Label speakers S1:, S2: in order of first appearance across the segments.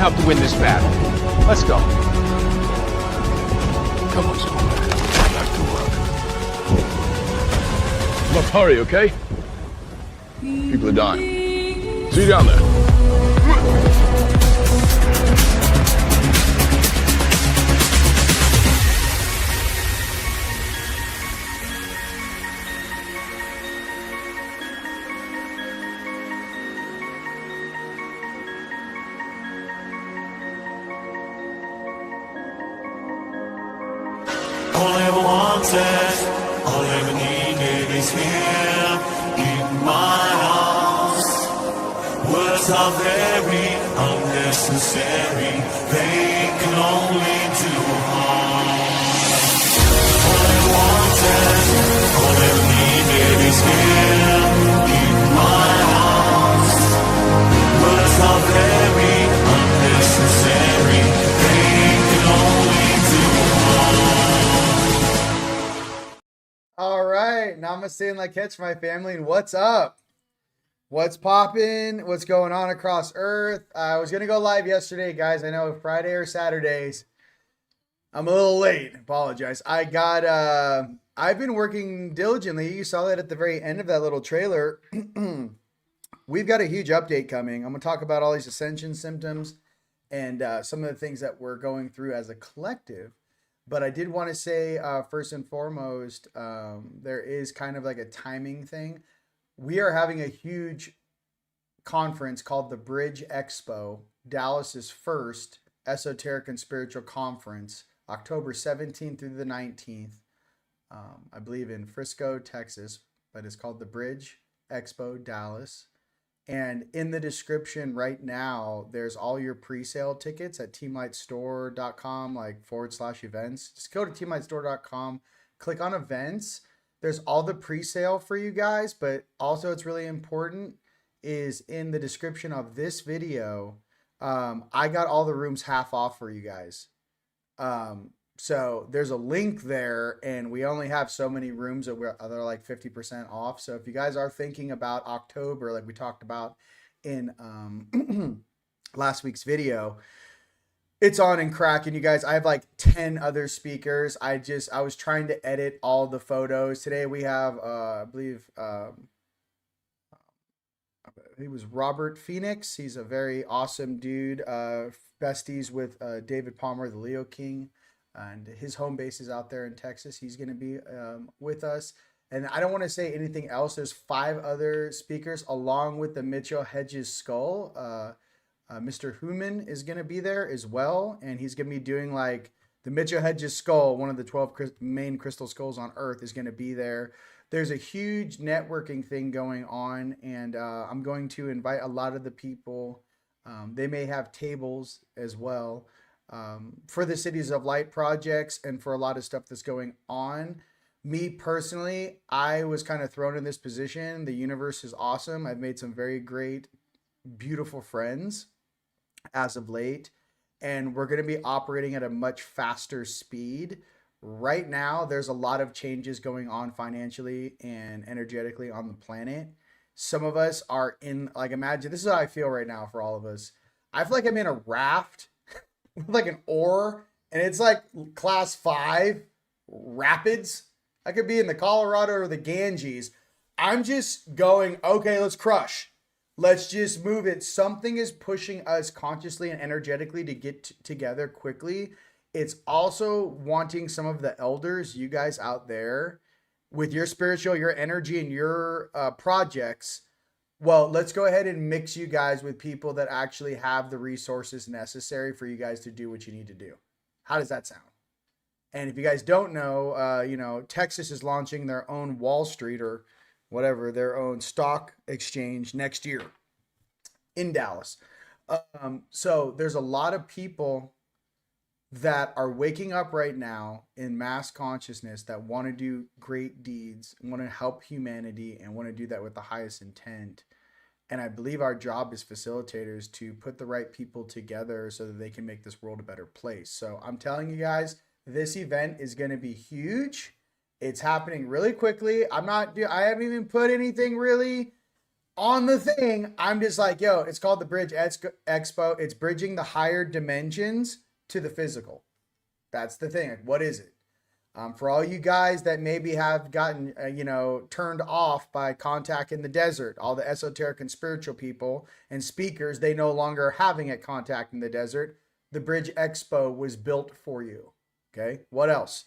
S1: help to win this battle. Let's go.
S2: Come on, Superman. Back to work.
S3: Let's hurry, okay? People are dying. See you down there.
S4: All I ever wanted, all I ever needed is here in my arms. Words are very unnecessary, they can only do harm. All I wanted, all I ever needed is here in my arms. Words are very unnecessary, they can only do harm.
S5: All right, namaste and like catch my family, and what's up? What's poppin'? What's going on across Earth? I was gonna go live yesterday, guys. I know Friday or Saturdays. I'm a little late. Apologize. I've been working diligently. You saw that at the very end of that little trailer. We've got a huge update coming. I'm gonna talk about all these Ascension symptoms and some of the things that we're going through as a collective. But I did want to say, first and foremost, there is kind of like a timing thing. We are having a huge conference called the Bridge Expo, Dallas's first esoteric and spiritual conference, October 17th through the 19th, I believe in Frisco, Texas, but it's called the Bridge Expo, Dallas. And in the description right now, there's all your pre-sale tickets at teamlightstore.com, like /events. Just go to teamlightstore.com, click on events. There's all the pre-sale for you guys, but also it's really important is in the description of this video. I got all the rooms half off for you guys. So there's a link there, and we only have so many rooms that they're like 50% off. So if you guys are thinking about October, like we talked about in last week's video, it's on and cracking, you guys. I have like 10 other speakers. I was trying to edit all the photos. Today we have, I believe, he was Robert Phoenix. He's a very awesome dude. Besties with David Palmer, the Leo King. And his home base is out there in Texas. He's going to be with us. And I don't want to say anything else. There's 5 other speakers along with the Mitchell Hedges skull. Mr. Human is going to be there as well. And he's going to be doing like the Mitchell Hedges skull, one of the 12 main crystal skulls on Earth, is going to be there. There's a huge networking thing going on. And I'm going to invite a lot of the people. They may have tables as well. For the Cities of Light projects and for a lot of stuff that's going on. Me personally, I was kind of thrown in this position. The universe is awesome. I've made some very great, beautiful friends as of late, and we're going to be operating at a much faster speed. Right now, there's a lot of changes going on financially and energetically on the planet. Some of us are in, like, imagine, this is how I feel right now for all of us. I feel like I'm in a raft with like an oar, and it's like class 5 rapids. I could be in the Colorado or the Ganges. I'm just going, okay, let's crush. Let's just move it. Something is pushing us consciously and energetically to get together quickly. It's also wanting some of the elders, you guys out there, with your spiritual, your energy, and your projects. Well, let's go ahead and mix you guys with people that actually have the resources necessary for you guys to do what you need to do. How does that sound? And if you guys don't know, Texas is launching their own Wall Street or whatever, their own stock exchange next year in Dallas. So there's a lot of people that are waking up right now in mass consciousness that want to do great deeds, want to help humanity, and want to do that with the highest intent. And I believe our job as facilitators to put the right people together so that they can make this world a better place. So I'm telling you guys, this event is going to be huge. It's happening really quickly. I haven't even put anything really on the thing, I'm just like, yo, it's called the Bridge Expo. It's bridging the higher dimensions to the physical. That's the thing. Like, what is it? For all you guys that maybe have gotten, turned off by Contact in the Desert, all the esoteric and spiritual people and speakers, they no longer are having a Contact in the Desert. The Bridge Expo was built for you. Okay. What else?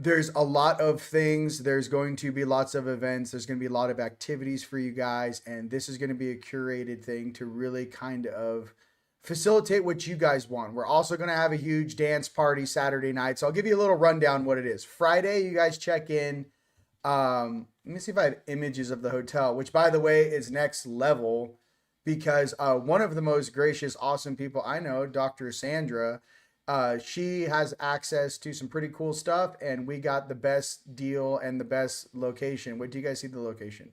S5: There's a lot of things. There's going to be lots of events. There's going to be a lot of activities for you guys. And this is going to be a curated thing to really kind of facilitate what you guys want. We're also going to have a huge dance party Saturday night. So I'll give you a little rundown what it is. Friday, you guys check in. Let me see if I have images of the hotel, which by the way is next level because one of the most gracious, awesome people I know, Dr. Sandra, she has access to some pretty cool stuff, and we got the best deal and the best location. Wait, do you guys see the location?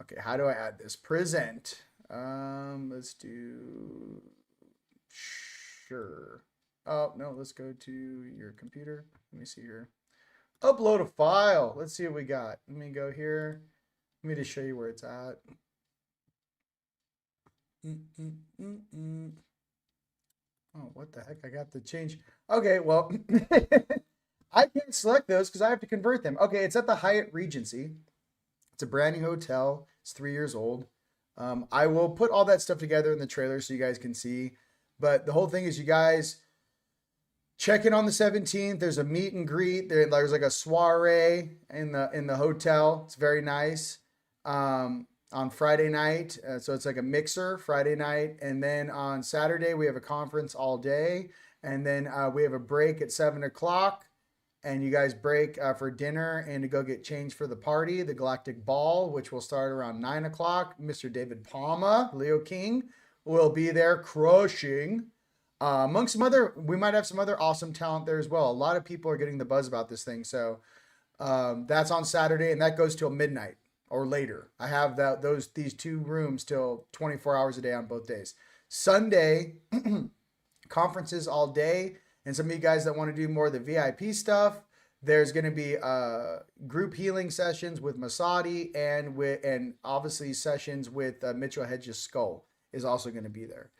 S5: Okay, how do I add this? Present. Let's do, sure. Oh, no, let's go to your computer. Let me see here. Upload a file. Let's see what we got. Let me go here. Let me just show you where it's at. Oh, what the heck? I got to change. Okay, well, I can't select those because I have to convert them. Okay, it's at the Hyatt Regency. It's a brand new hotel. It's 3 years old. I will put all that stuff together in the trailer so you guys can see. But the whole thing is you guys check in on the 17th. There's a meet and greet. There's like a soiree in the hotel. It's very nice. On Friday night. So it's like a mixer Friday night. And then on Saturday, we have a conference all day. And then we have a break at 7 o'clock. And you guys break for dinner and to go get changed for the party, the Galactic Ball, which will start around 9 o'clock. Mr. David Palma, Leo King, will be there crushing. Amongst some other, we might have some other awesome talent there as well. A lot of people are getting the buzz about this thing. So that's on Saturday, and that goes till midnight. Or later. I have these two rooms till 24 hours a day on both days. Sunday, conferences all day. And some of you guys that want to do more of the VIP stuff, there's going to be group healing sessions with Masadi and obviously sessions with Mitchell Hedges Skull is also going to be there.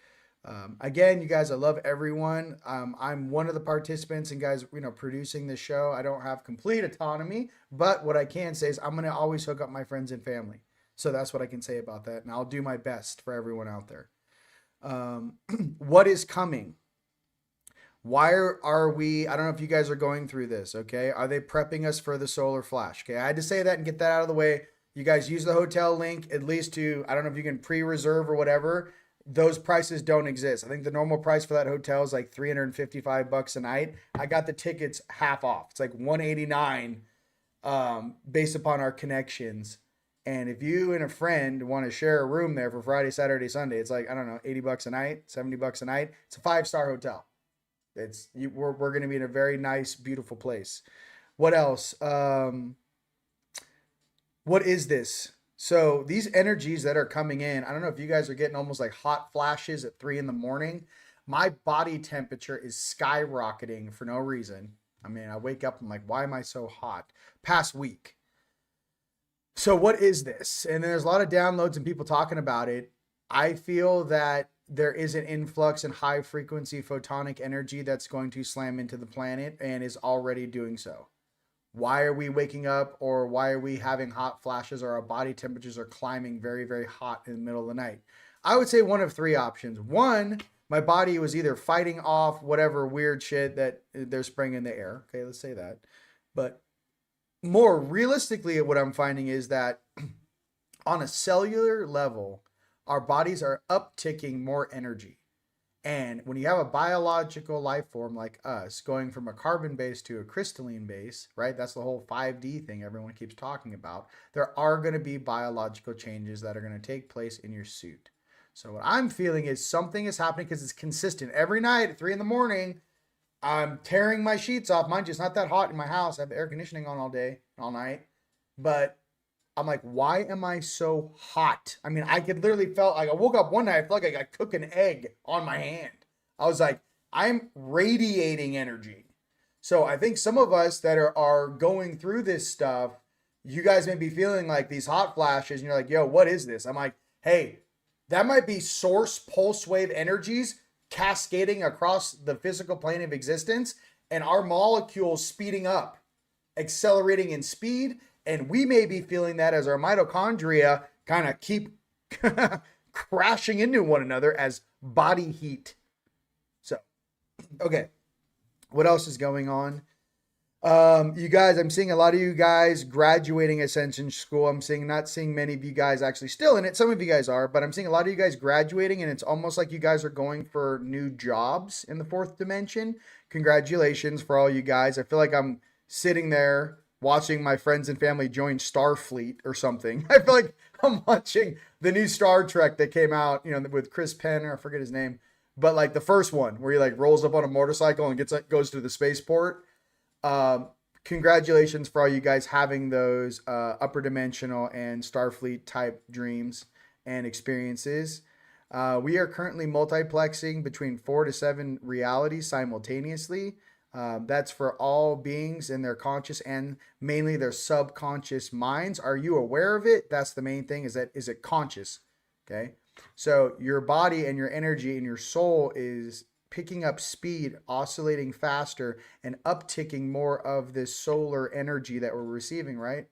S5: Again, you guys, I love everyone. I'm one of the participants and guys, producing this show. I don't have complete autonomy, but what I can say is I'm going to always hook up my friends and family. So that's what I can say about that. And I'll do my best for everyone out there. What is coming? Why are we, I don't know if you guys are going through this. Okay. Are they prepping us for the solar flash? Okay. I had to say that and get that out of the way. You guys use the hotel link at least to, I don't know if you can pre-reserve or whatever. Those prices don't exist. I think the normal price for that hotel is like $355 a night. I got the tickets half off. It's like $189 based upon our connections. And if you and a friend want to share a room there for Friday, Saturday, Sunday, it's like, I don't know, $80 a night, $70 a night. It's a 5-star hotel. We're going to be in a very nice, beautiful place. What else? What is this? So these energies that are coming in, I don't know if you guys are getting almost like hot flashes at 3 a.m. My body temperature is skyrocketing for no reason. I mean, I wake up, I'm like, why am I so hot? Past week. So what is this? And there's a lot of downloads and people talking about it. I feel that there is an influx in high frequency photonic energy that's going to slam into the planet and is already doing so. Why are we waking up, or why are we having hot flashes, or our body temperatures are climbing very, very hot in the middle of the night? I would say one of 3 options. One, my body was either fighting off whatever weird shit that they're spraying in the air. Okay, let's say that. But more realistically, what I'm finding is that on a cellular level, our bodies are upticking more energy. And when you have a biological life form like us going from a carbon base to a crystalline base, right? That's the whole 5D thing everyone keeps talking about. There are going to be biological changes that are going to take place in your suit. So what I'm feeling is something is happening because it's consistent. Every night at 3 a.m, I'm tearing my sheets off. Mind you, it's not that hot in my house. I have the air conditioning on all day, all night. But I'm like, why am I so hot? I mean, I could literally felt like I woke up one night, I felt like I cooked an egg on my hand. I was like, I'm radiating energy. So I think some of us that are going through this stuff, you guys may be feeling like these hot flashes and you're like, yo, what is this? I'm like, hey, that might be source pulse wave energies cascading across the physical plane of existence, and our molecules speeding up, accelerating in speed. And we may be feeling that as our mitochondria kind of keep crashing into one another as body heat. So, okay. What else is going on? You guys, I'm seeing a lot of you guys graduating Ascension school. Not seeing many of you guys actually still in it. Some of you guys are, but I'm seeing a lot of you guys graduating, and it's almost like you guys are going for new jobs in the fourth dimension. Congratulations for all you guys. I feel like I'm sitting there watching my friends and family join Starfleet or something. I feel like I'm watching the new Star Trek that came out, with Chris Penn, or I forget his name, but like the first one where he like rolls up on a motorcycle and goes to the spaceport. Congratulations for all you guys having those upper dimensional and Starfleet type dreams and experiences. We are currently multiplexing between 4 to 7 realities simultaneously. That's for all beings in their conscious and mainly their subconscious minds. Are you aware of it? That's the main thing. Is it conscious? Okay. So your body and your energy and your soul is picking up speed, oscillating faster, and upticking more of this solar energy that we're receiving, right?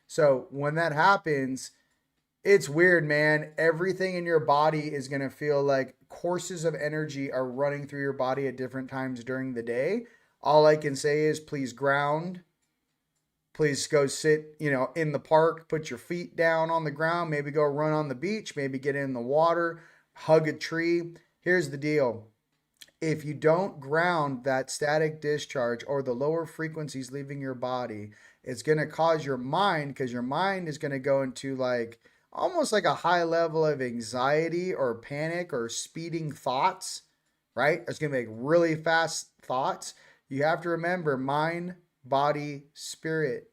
S5: So when that happens, it's weird, man. Everything in your body is going to feel like courses of energy are running through your body at different times during the day. All I can say is please ground. Please go sit, in the park, put your feet down on the ground, maybe go run on the beach, maybe get in the water, hug a tree. Here's the deal. If you don't ground that static discharge or the lower frequencies leaving your body, it's going to cause your mind, because your mind is going to go into like almost like a high level of anxiety or panic or speeding thoughts, right? It's going to make really fast thoughts. You have to remember mind, body, spirit.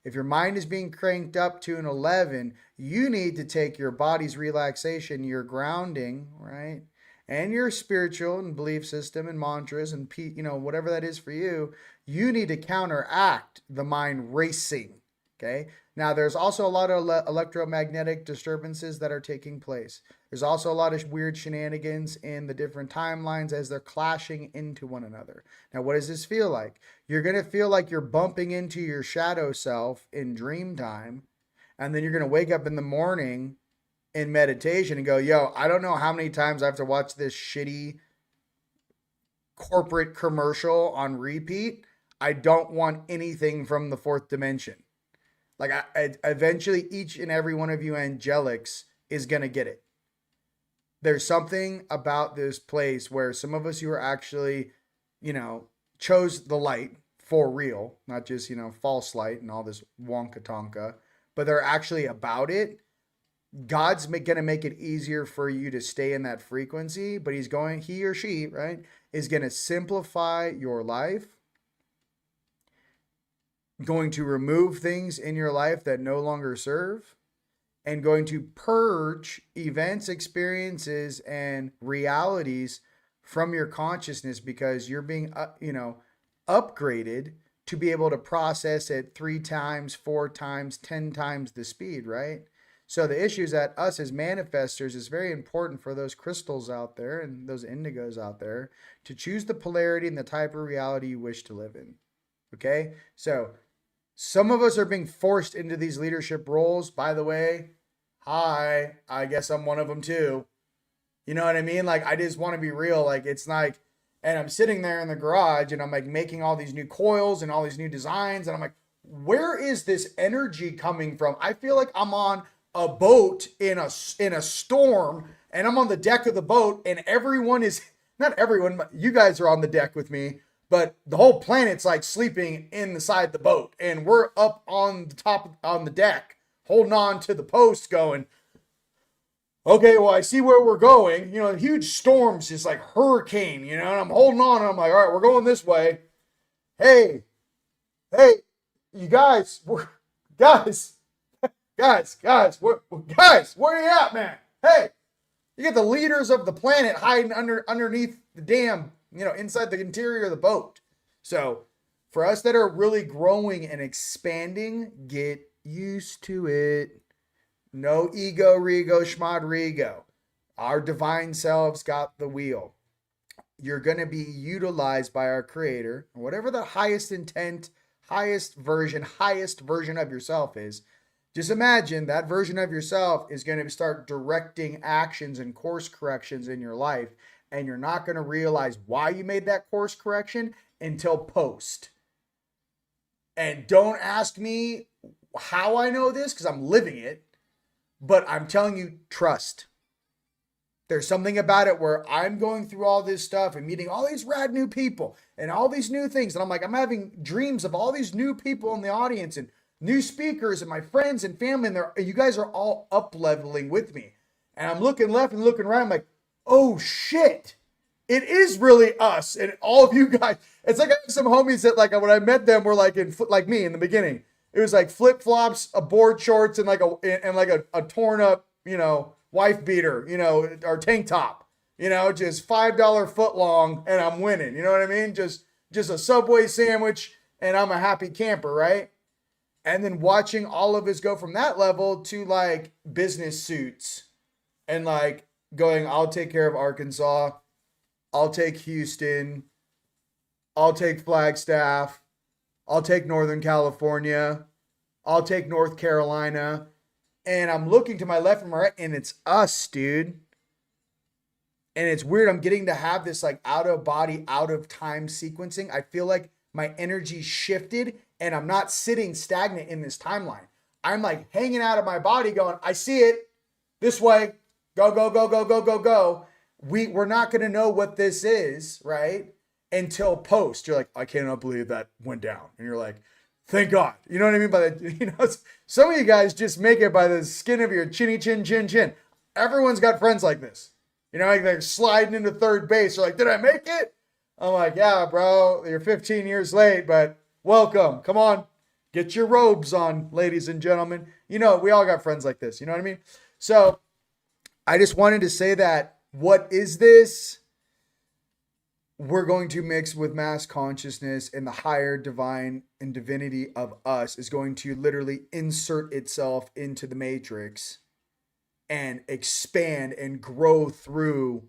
S5: If your mind is being cranked up to an 11, you need to take your body's relaxation, your grounding, right? And your spiritual and belief system and mantras and, whatever that is for you, you need to counteract the mind racing, okay? Now, there's also a lot of electromagnetic disturbances that are taking place. There's also a lot of weird shenanigans in the different timelines as they're clashing into one another. Now, what does this feel like? You're going to feel like you're bumping into your shadow self in dream time, and then you're going to wake up in the morning in meditation and go, yo, I don't know how many times I have to watch this shitty corporate commercial on repeat. I don't want anything from the fourth dimension. Like eventually each and every one of you angelics is going to get it. There's something about this place where some of us who are actually, chose the light for real, not just, false light and all this wonka tonka, but they're actually about it. God's going to make it easier for you to stay in that frequency, but he or she, right, is going to simplify your life, going to remove things in your life that no longer serve, and going to purge events, experiences, and realities from your consciousness because you're being, upgraded to be able to process it 3 times, 4 times, 10 times the speed, right? So the issue is that us as manifestors is very important for those crystals out there and those indigos out there to choose the polarity and the type of reality you wish to live in. Okay? So some of us are being forced into these leadership roles. By the way, hi, I guess I'm one of them too. You know what I mean? Like, I just want to be real. Like, it's like, and I'm sitting there in the garage and I'm like making all these new coils and all these new designs. And I'm like, where is this energy coming from? I feel like I'm on a boat in a storm and I'm on the deck of the boat and everyone is, not everyone, but you guys are on the deck with me, but the whole planet's like sleeping inside the boat and we're up on the top, on the deck, holding on to the post going, okay, well, I see where we're going. Huge storms, just like hurricane, and I'm holding on and I'm like, all right, we're going this way. Hey, you guys, guys, where are you at, man? Hey, you get the leaders of the planet hiding underneath the damn, inside the interior of the boat. So for us that are really growing and expanding, get used to it. No ego, rego, schmod, rego. Our divine selves got the wheel. You're going to be utilized by our creator, whatever the highest intent, highest version of yourself is. Just imagine that version of yourself is going to start directing actions and course corrections in your life, and you're not going to realize why you made that course correction until post. And don't ask me how I know this, because I'm living it, but I'm telling you, trust. There's something about it where I'm going through all this stuff and meeting all these rad new people and all these new things. And I'm like, I'm having dreams of all these new people in the audience and new speakers and my friends and family. And you guys are all up leveling with me. And I'm looking left and looking right. I'm like, oh shit, it is really us and all of you guys. It's like I have some homies that, like, when I met them, were like like me in the beginning. It was like flip flops, a board shorts, and like a torn up, wife beater, or tank top, just $5 foot long, and I'm winning. You know what I mean? Just a Subway sandwich, and I'm a happy camper, right? And then watching all of us go from that level to like business suits, and like going, I'll take care of Arkansas, I'll take Houston, I'll take Flagstaff, I'll take Northern California, I'll take North Carolina. And I'm looking to my left and my right, and it's us, dude. And it's weird. I'm getting to have this like out of body, out of time sequencing. I feel like my energy shifted, and I'm not sitting stagnant in this timeline. I'm like hanging out of my body going, I see it this way. Go, go, go, go, go, go, go. We're not going to know what this is, right? Until post. You're like, I cannot believe that went down. And you're like, thank God. You know what I mean? By the, some of you guys just make it by the skin of your chinny chin chin chin. Everyone's got friends like this. Like they're sliding into third base. They're like, did I make it? I'm like, yeah, bro, you're 15 years late, but welcome. Come on, get your robes on, ladies and gentlemen. We all got friends like this. You know what I mean? So I just wanted to say that, what is this? We're going to mix with mass consciousness, and the higher divine and divinity of us is going to literally insert itself into the matrix and expand and grow through,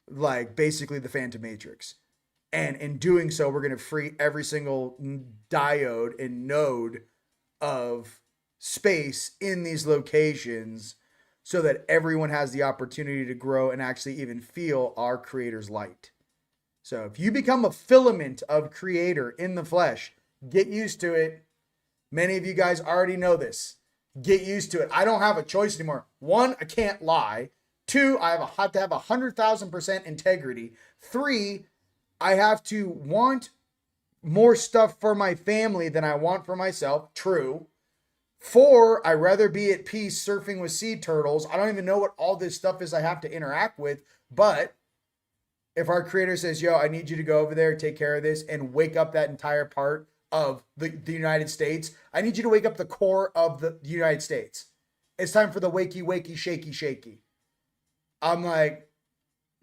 S5: like, basically the Phantom Matrix. And in doing so, we're going to free every single diode and node of space in these locations so that everyone has the opportunity to grow and actually even feel our creator's light. So if you become a filament of creator in the flesh, get used to it. Many of you guys already know this. Get used to it. I don't have a choice anymore. 1, I can't lie. 2, I have to have 100,000% integrity. 3, I have to want more stuff for my family than I want for myself. True. 4, I'd rather be at peace surfing with sea turtles. I don't even know what all this stuff is I have to interact with, but if our creator says, yo, I need you to go over there, take care of this, and wake up that entire part of the United States, I need you to wake up the core of the United States. It's time for the wakey, wakey, shaky, shaky. I'm like,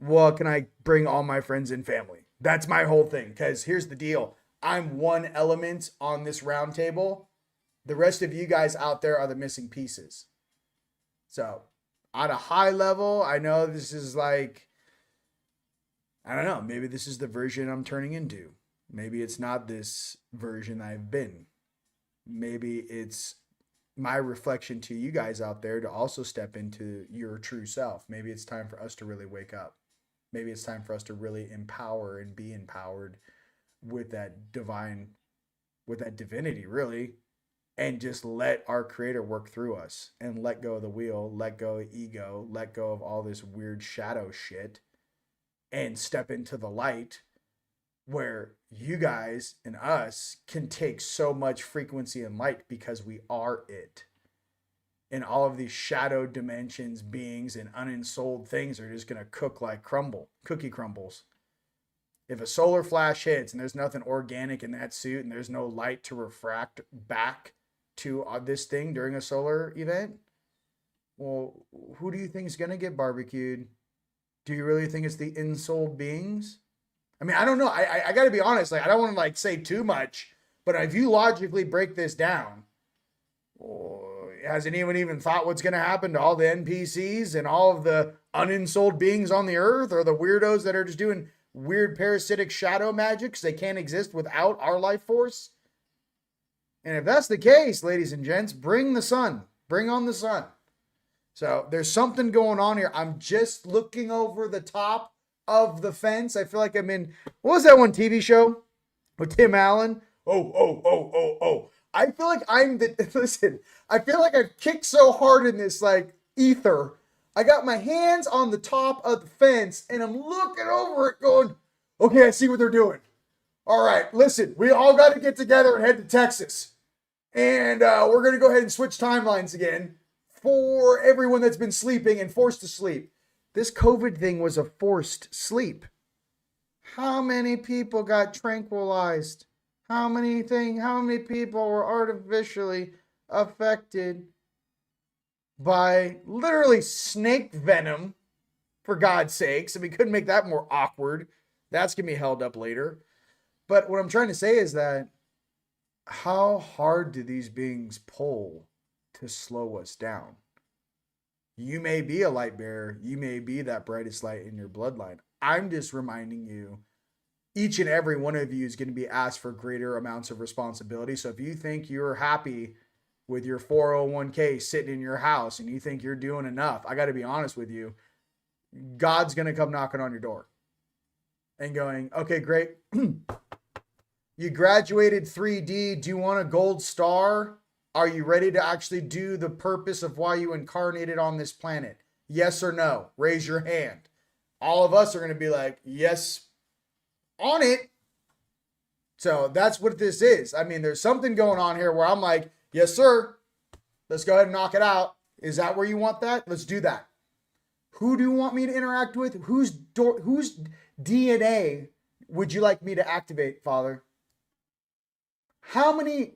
S5: well, can I bring all my friends and family? That's my whole thing. Because here's the deal. I'm one element on this round table. The rest of you guys out there are the missing pieces. So on a high level, I know this is like, I don't know, maybe this is the version I'm turning into. Maybe it's not this version I've been. Maybe it's my reflection to you guys out there to also step into your true self. Maybe it's time for us to really wake up. Maybe it's time for us to really empower and be empowered with that divine, with that divinity, really, and just let our creator work through us and let go of the wheel, let go of ego, let go of all this weird shadow shit, and step into the light where you guys and us can take so much frequency and light because we are it. And all of these shadow dimensions, beings, and unensouled things are just going to cook like cookie crumbles. If a solar flash hits and there's nothing organic in that suit and there's no light to refract back to this thing during a solar event, well, who do you think is going to get barbecued? Do you really think it's the ensouled beings? I mean, I don't know. I got to be honest. Like, I don't want to say too much, but if you logically break this down, Has anyone even thought what's going to happen to all the NPCs and all of the unensouled beings on the earth, or the weirdos that are just doing weird parasitic shadow magic because they can't exist without our life force? And if that's the case, ladies and gents, bring the sun. Bring on the sun. So there's something going on here. I'm just looking over the top of the fence. I feel like I'm in, what was that one TV show with Tim Allen? Oh. I feel like I feel like I've kicked so hard in this like ether. I got my hands on the top of the fence and I'm looking over it going, okay, I see what they're doing. All right, listen, we all got to get together and head to Texas. And we're going to go ahead and switch timelines again for everyone that's been sleeping and forced to sleep. This COVID thing was a forced sleep. How many people got tranquilized? How many people were artificially affected by literally snake venom, for God's sakes? And we couldn't make that more awkward. That's going to be held up later. But what I'm trying to say is that how hard do these beings pull to slow us down? You may be a light bearer. You may be that brightest light in your bloodline. I'm just reminding you, each and every one of you is going to be asked for greater amounts of responsibility. So if you think you're happy with your 401k sitting in your house and you think you're doing enough, I got to be honest with you, God's going to come knocking on your door and going, okay, great. You graduated 3D. Do you want a gold star? Are you ready to actually do the purpose of why you incarnated on this planet? Yes or no? Raise your hand. All of us are going to be like, yes, on it. So that's what this is. I mean, there's something going on here where I'm like, yes, sir. Let's go ahead and knock it out. Is that where you want that? Let's do that. Who do you want me to interact with? Whose DNA would you like me to activate, Father? How many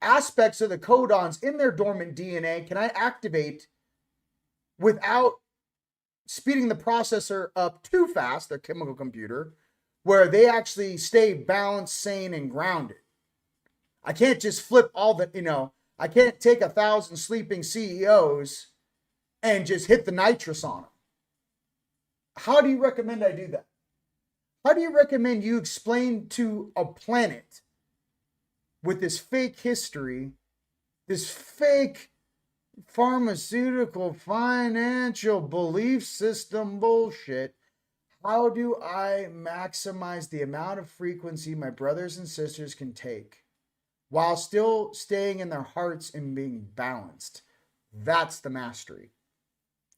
S5: aspects of the codons in their dormant DNA can I activate without speeding the processor up too fast, their chemical computer, where they actually stay balanced, sane, and grounded? I can't just flip all the, I can't take 1,000 sleeping CEOs and just hit the nitrous on them. How do you recommend I do that? How do you recommend you explain to a planet with this fake history, this fake pharmaceutical financial belief system bullshit? How do I maximize the amount of frequency my brothers and sisters can take while still staying in their hearts and being balanced? That's the mastery.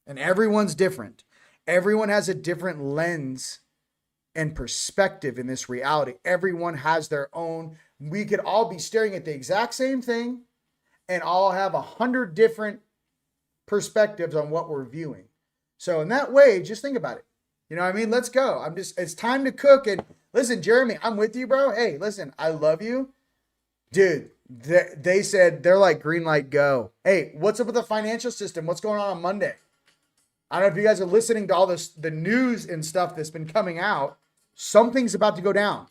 S5: And everyone's different. Everyone has a different lens and perspective in this reality. Everyone has their own. We could all be staring at the exact same thing and all have 100 different perspectives on what we're viewing. So in that way, just think about it. You know what I mean? Let's go. It's time to cook. And listen, Jeremy, I'm with you, bro. Hey, listen, I love you. Dude, they said they're like green light, go. Hey, what's up with the financial system? What's going on Monday? I don't know if you guys are listening to all this, the news and stuff that's been coming out. Something's about to go down.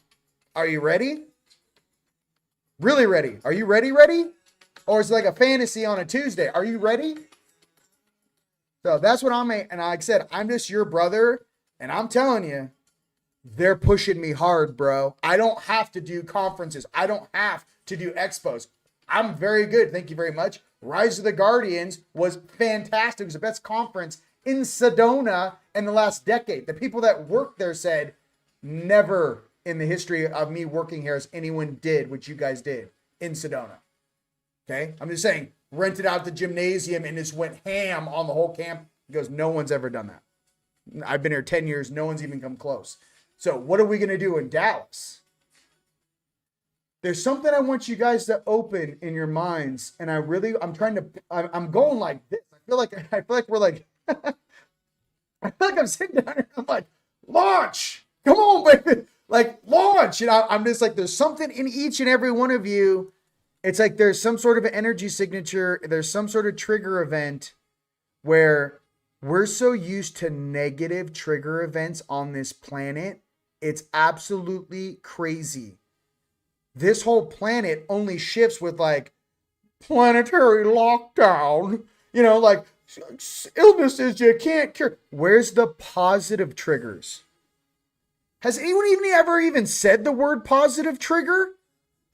S5: Are you ready? Really ready? Are you ready? Or is it like a fantasy on a Tuesday? Are you ready? So that's what and like I said, I'm just your brother, and I'm telling you, they're pushing me hard, bro. I don't have to do conferences. I don't have to do expos. I'm very good. Thank you very much. Rise of the Guardians was fantastic. It was the best conference in Sedona in the last decade. The people that worked there said, never in the history of me working here has anyone did what you guys did in Sedona. Okay? I'm just saying, rented out the gymnasium and just went ham on the whole camp. He goes, no one's ever done that. I've been here 10 years. No one's even come close. So what are we going to do in Dallas? There's something I want you guys to open in your minds. And I'm going like this. I feel like we're like, I feel like I'm sitting down here. I'm like, launch. Come on, baby. Like, launch. And I'm just like, there's something in each and every one of you. It's like there's some sort of an energy signature. There's some sort of trigger event where we're so used to negative trigger events on this planet. It's absolutely crazy. This whole planet only shifts with like planetary lockdown, like illnesses you can't cure. Where's the positive triggers? Has anyone even said the word positive trigger?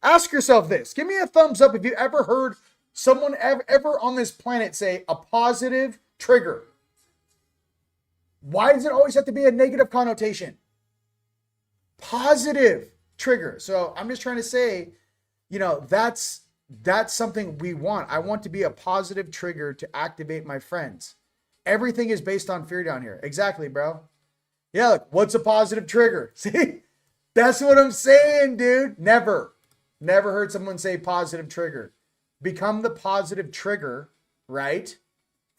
S5: Ask yourself this. Give me a thumbs up if you ever heard someone ever on this planet say a positive trigger. Why does it always have to be a negative connotation? Positive trigger. So I'm just trying to say, that's something we want. I want to be a positive trigger to activate my friends. Everything is based on fear down here. Exactly, bro. Yeah, look, what's a positive trigger? See, that's what I'm saying, dude. Never heard someone say positive trigger. Become the positive trigger, right?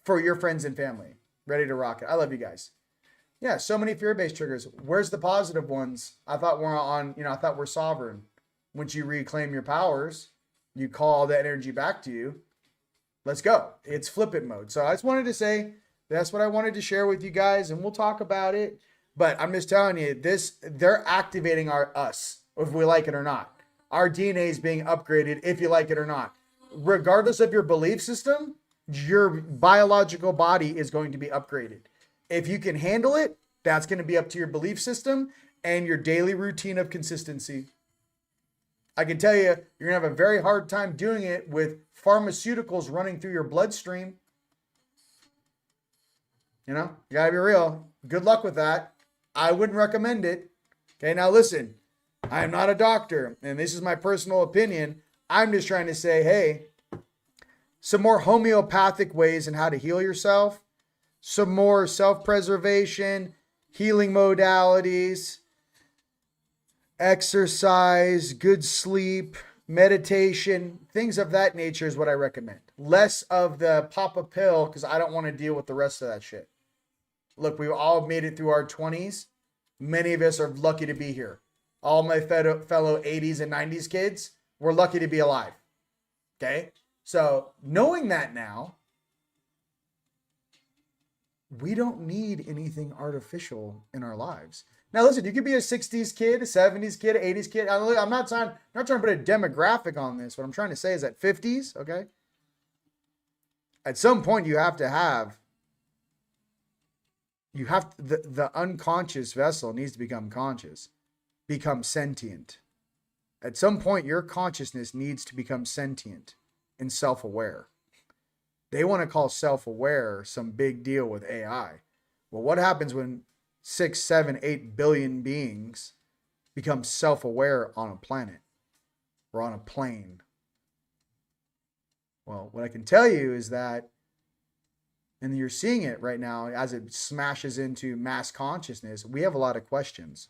S5: For your friends and family. Ready to rock it. I love you guys. Yeah, so many fear-based triggers. Where's the positive ones? I thought we're sovereign. Once you reclaim your powers, you call all that energy back to you. Let's go. It's flip it mode. So I just wanted to say, that's what I wanted to share with you guys, and we'll talk about it. But I'm just telling you, they're activating us, if we like it or not. Our DNA is being upgraded, if you like it or not. Regardless of your belief system, your biological body is going to be upgraded. If you can handle it, that's going to be up to your belief system and your daily routine of consistency. I can tell you, you're going to have a very hard time doing it with pharmaceuticals running through your bloodstream. You got to be real. Good luck with that. I wouldn't recommend it. Okay, now listen, I am not a doctor, and this is my personal opinion. I'm just trying to say, hey, some more homeopathic ways in how to heal yourself, some more self-preservation, healing modalities, exercise, good sleep, meditation, things of that nature is what I recommend. Less of the pop a pill, because I don't want to deal with the rest of that shit. Look, we've all made it through our 20s. Many of us are lucky to be here. All my fellow 80s and 90s kids, we're lucky to be alive. Okay? So knowing that now, we don't need anything artificial in our lives. Now listen, you could be a 60s kid, a 70s kid, an 80s kid. I'm not trying to put a demographic on this. What I'm trying to say is that 50s, okay? At some point you have the unconscious vessel needs to become conscious, become sentient. At some point, your consciousness needs to become sentient and self-aware. They want to call self-aware some big deal with AI. Well, what happens when 6, 7, 8 billion beings become self-aware on a planet or on a plane? Well, what I can tell you is that, and you're seeing it right now as it smashes into mass consciousness, we have a lot of questions.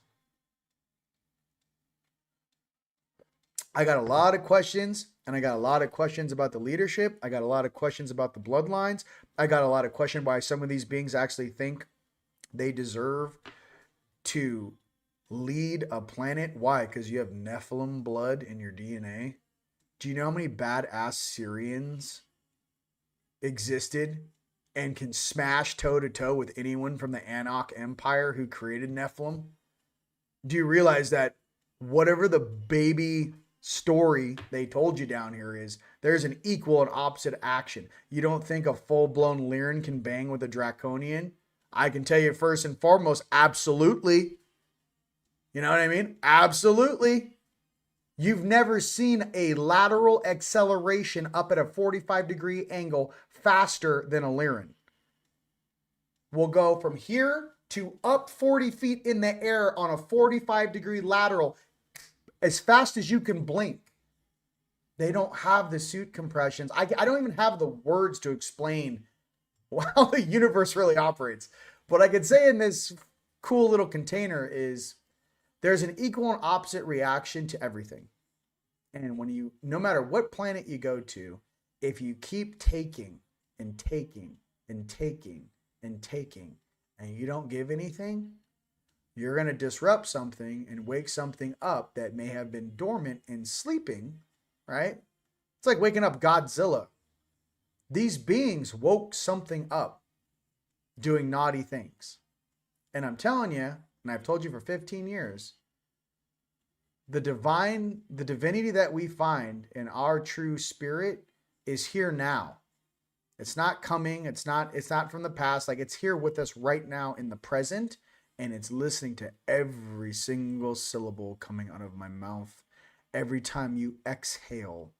S5: I got a lot of questions, and I got a lot of questions about the leadership. I got a lot of questions about the bloodlines. I got a lot of questions why some of these beings actually think they deserve to lead a planet. Why? Because you have Nephilim blood in your DNA. Do you know how many badass Syrians existed and can smash toe-to-toe with anyone from the Anak Empire who created Nephilim? Do you realize that whatever the baby story they told you down here is, there's an equal and opposite action? You don't think a full-blown Lyran can bang with a Draconian? I can tell you first and foremost, absolutely. You know what I mean? Absolutely. You've never seen a lateral acceleration up at a 45-degree angle faster than a Lyran. We'll go from here to up 40 feet in the air on a 45-degree lateral as fast as you can blink. They don't have the suit compressions. I don't even have the words to explain how the universe really operates. What I could say in this cool little container is there's an equal and opposite reaction to everything. And when no matter what planet you go to, if you keep taking and taking and taking and taking, and you don't give anything, you're going to disrupt something and wake something up that may have been dormant and sleeping, right? It's like waking up Godzilla. These beings woke something up doing naughty things. And I'm telling you, and I've told you for 15 years, the divinity that we find in our true spirit is here now. It's not coming. It's not from the past. Like, it's here with us right now in the present. And it's listening to every single syllable coming out of my mouth. Every time you exhale,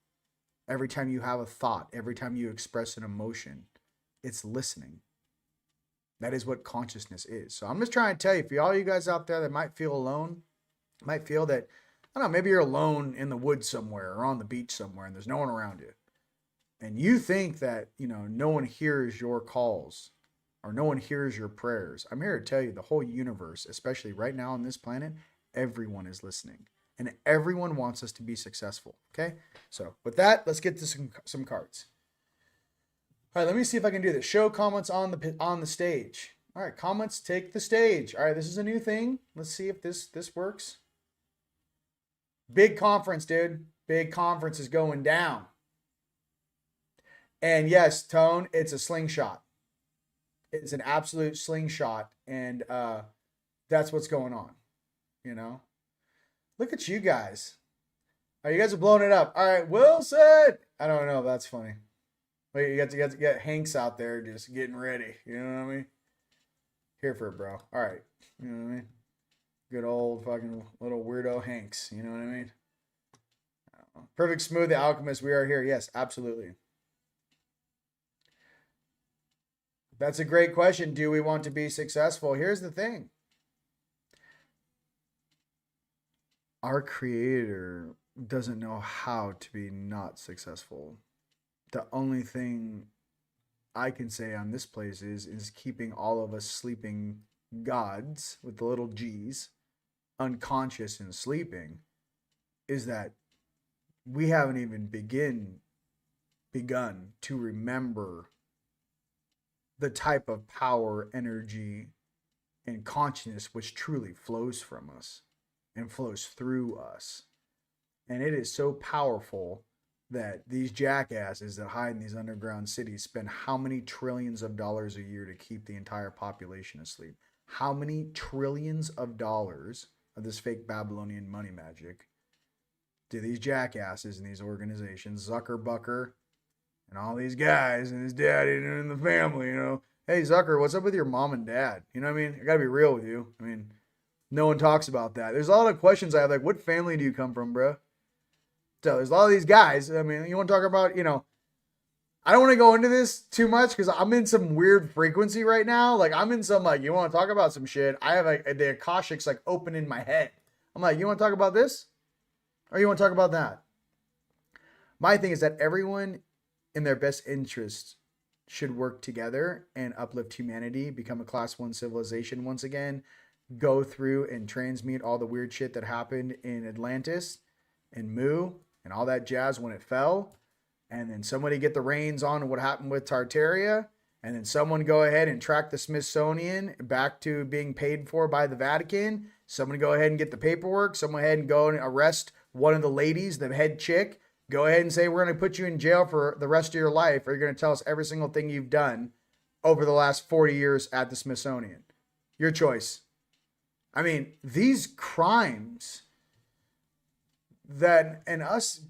S5: every time you have a thought, every time you express an emotion, it's listening. That is what consciousness is. So I'm just trying to tell you, for all you guys out there that might feel alone, might feel that, I don't know, maybe you're alone in the woods somewhere or on the beach somewhere and there's no one around you. And you think that, no one hears your calls or no one hears your prayers. I'm here to tell you the whole universe, especially right now on this planet, everyone is listening. And everyone wants us to be successful. Okay? So with that, let's get to some cards. All right, let me see if I can do this. Show comments on the stage. All right, comments take the stage. All right, this is a new thing. Let's see if this works. Big conference, dude. Big conference is going down. And yes, Tone, it's a slingshot. It's an absolute slingshot. And that's what's going on. Look at you guys. All right, you guys are blowing it up. All right, Wilson. I don't know if that's funny. Wait, you got Hanks out there just getting ready. You know what I mean? Here for it, bro. All right. You know what I mean? Good old fucking little weirdo Hanks. You know what I mean? Perfect Smooth, the Alchemist. We are here. Yes, absolutely. That's a great question. Do we want to be successful? Here's the thing. Our Creator doesn't know how to be not successful. The only thing I can say on this place is keeping all of us sleeping gods with the little G's, unconscious and sleeping, is that we haven't even begun to remember the type of power, energy, and consciousness which truly flows from us and flows through us. And it is so powerful that these jackasses that hide in these underground cities spend how many trillions of dollars a year to keep the entire population asleep? How many trillions of dollars of this fake Babylonian money magic do these jackasses in these organizations, Zuckerbucker and all these guys and his daddy and the family, hey, Zucker, what's up with your mom and dad? You know what I mean? I got to be real with you. I mean, no one talks about that. There's a lot of questions I have, like, what family do you come from, bro? So there's a lot of these guys. I mean, you want to talk about, I don't want to go into this too much because I'm in some weird frequency right now. Like, I'm in some, like, you want to talk about some shit. I have the Akashics like open in my head. I'm like, you want to talk about this? Or you want to talk about that? My thing is that everyone in their best interest should work together and uplift humanity, become a class 1 civilization once again, go through and transmute all the weird shit that happened in Atlantis and Mu and all that jazz when it fell. And then somebody get the reins on what happened with Tartaria. And then someone go ahead and track the Smithsonian back to being paid for by the Vatican. Someone go ahead and get the paperwork. Someone ahead and go and arrest one of the ladies, the head chick. Go ahead and say, we're going to put you in jail for the rest of your life, or you're going to tell us every single thing you've done over the last 40 years at the Smithsonian. Your choice. I mean, these crimes that, and us,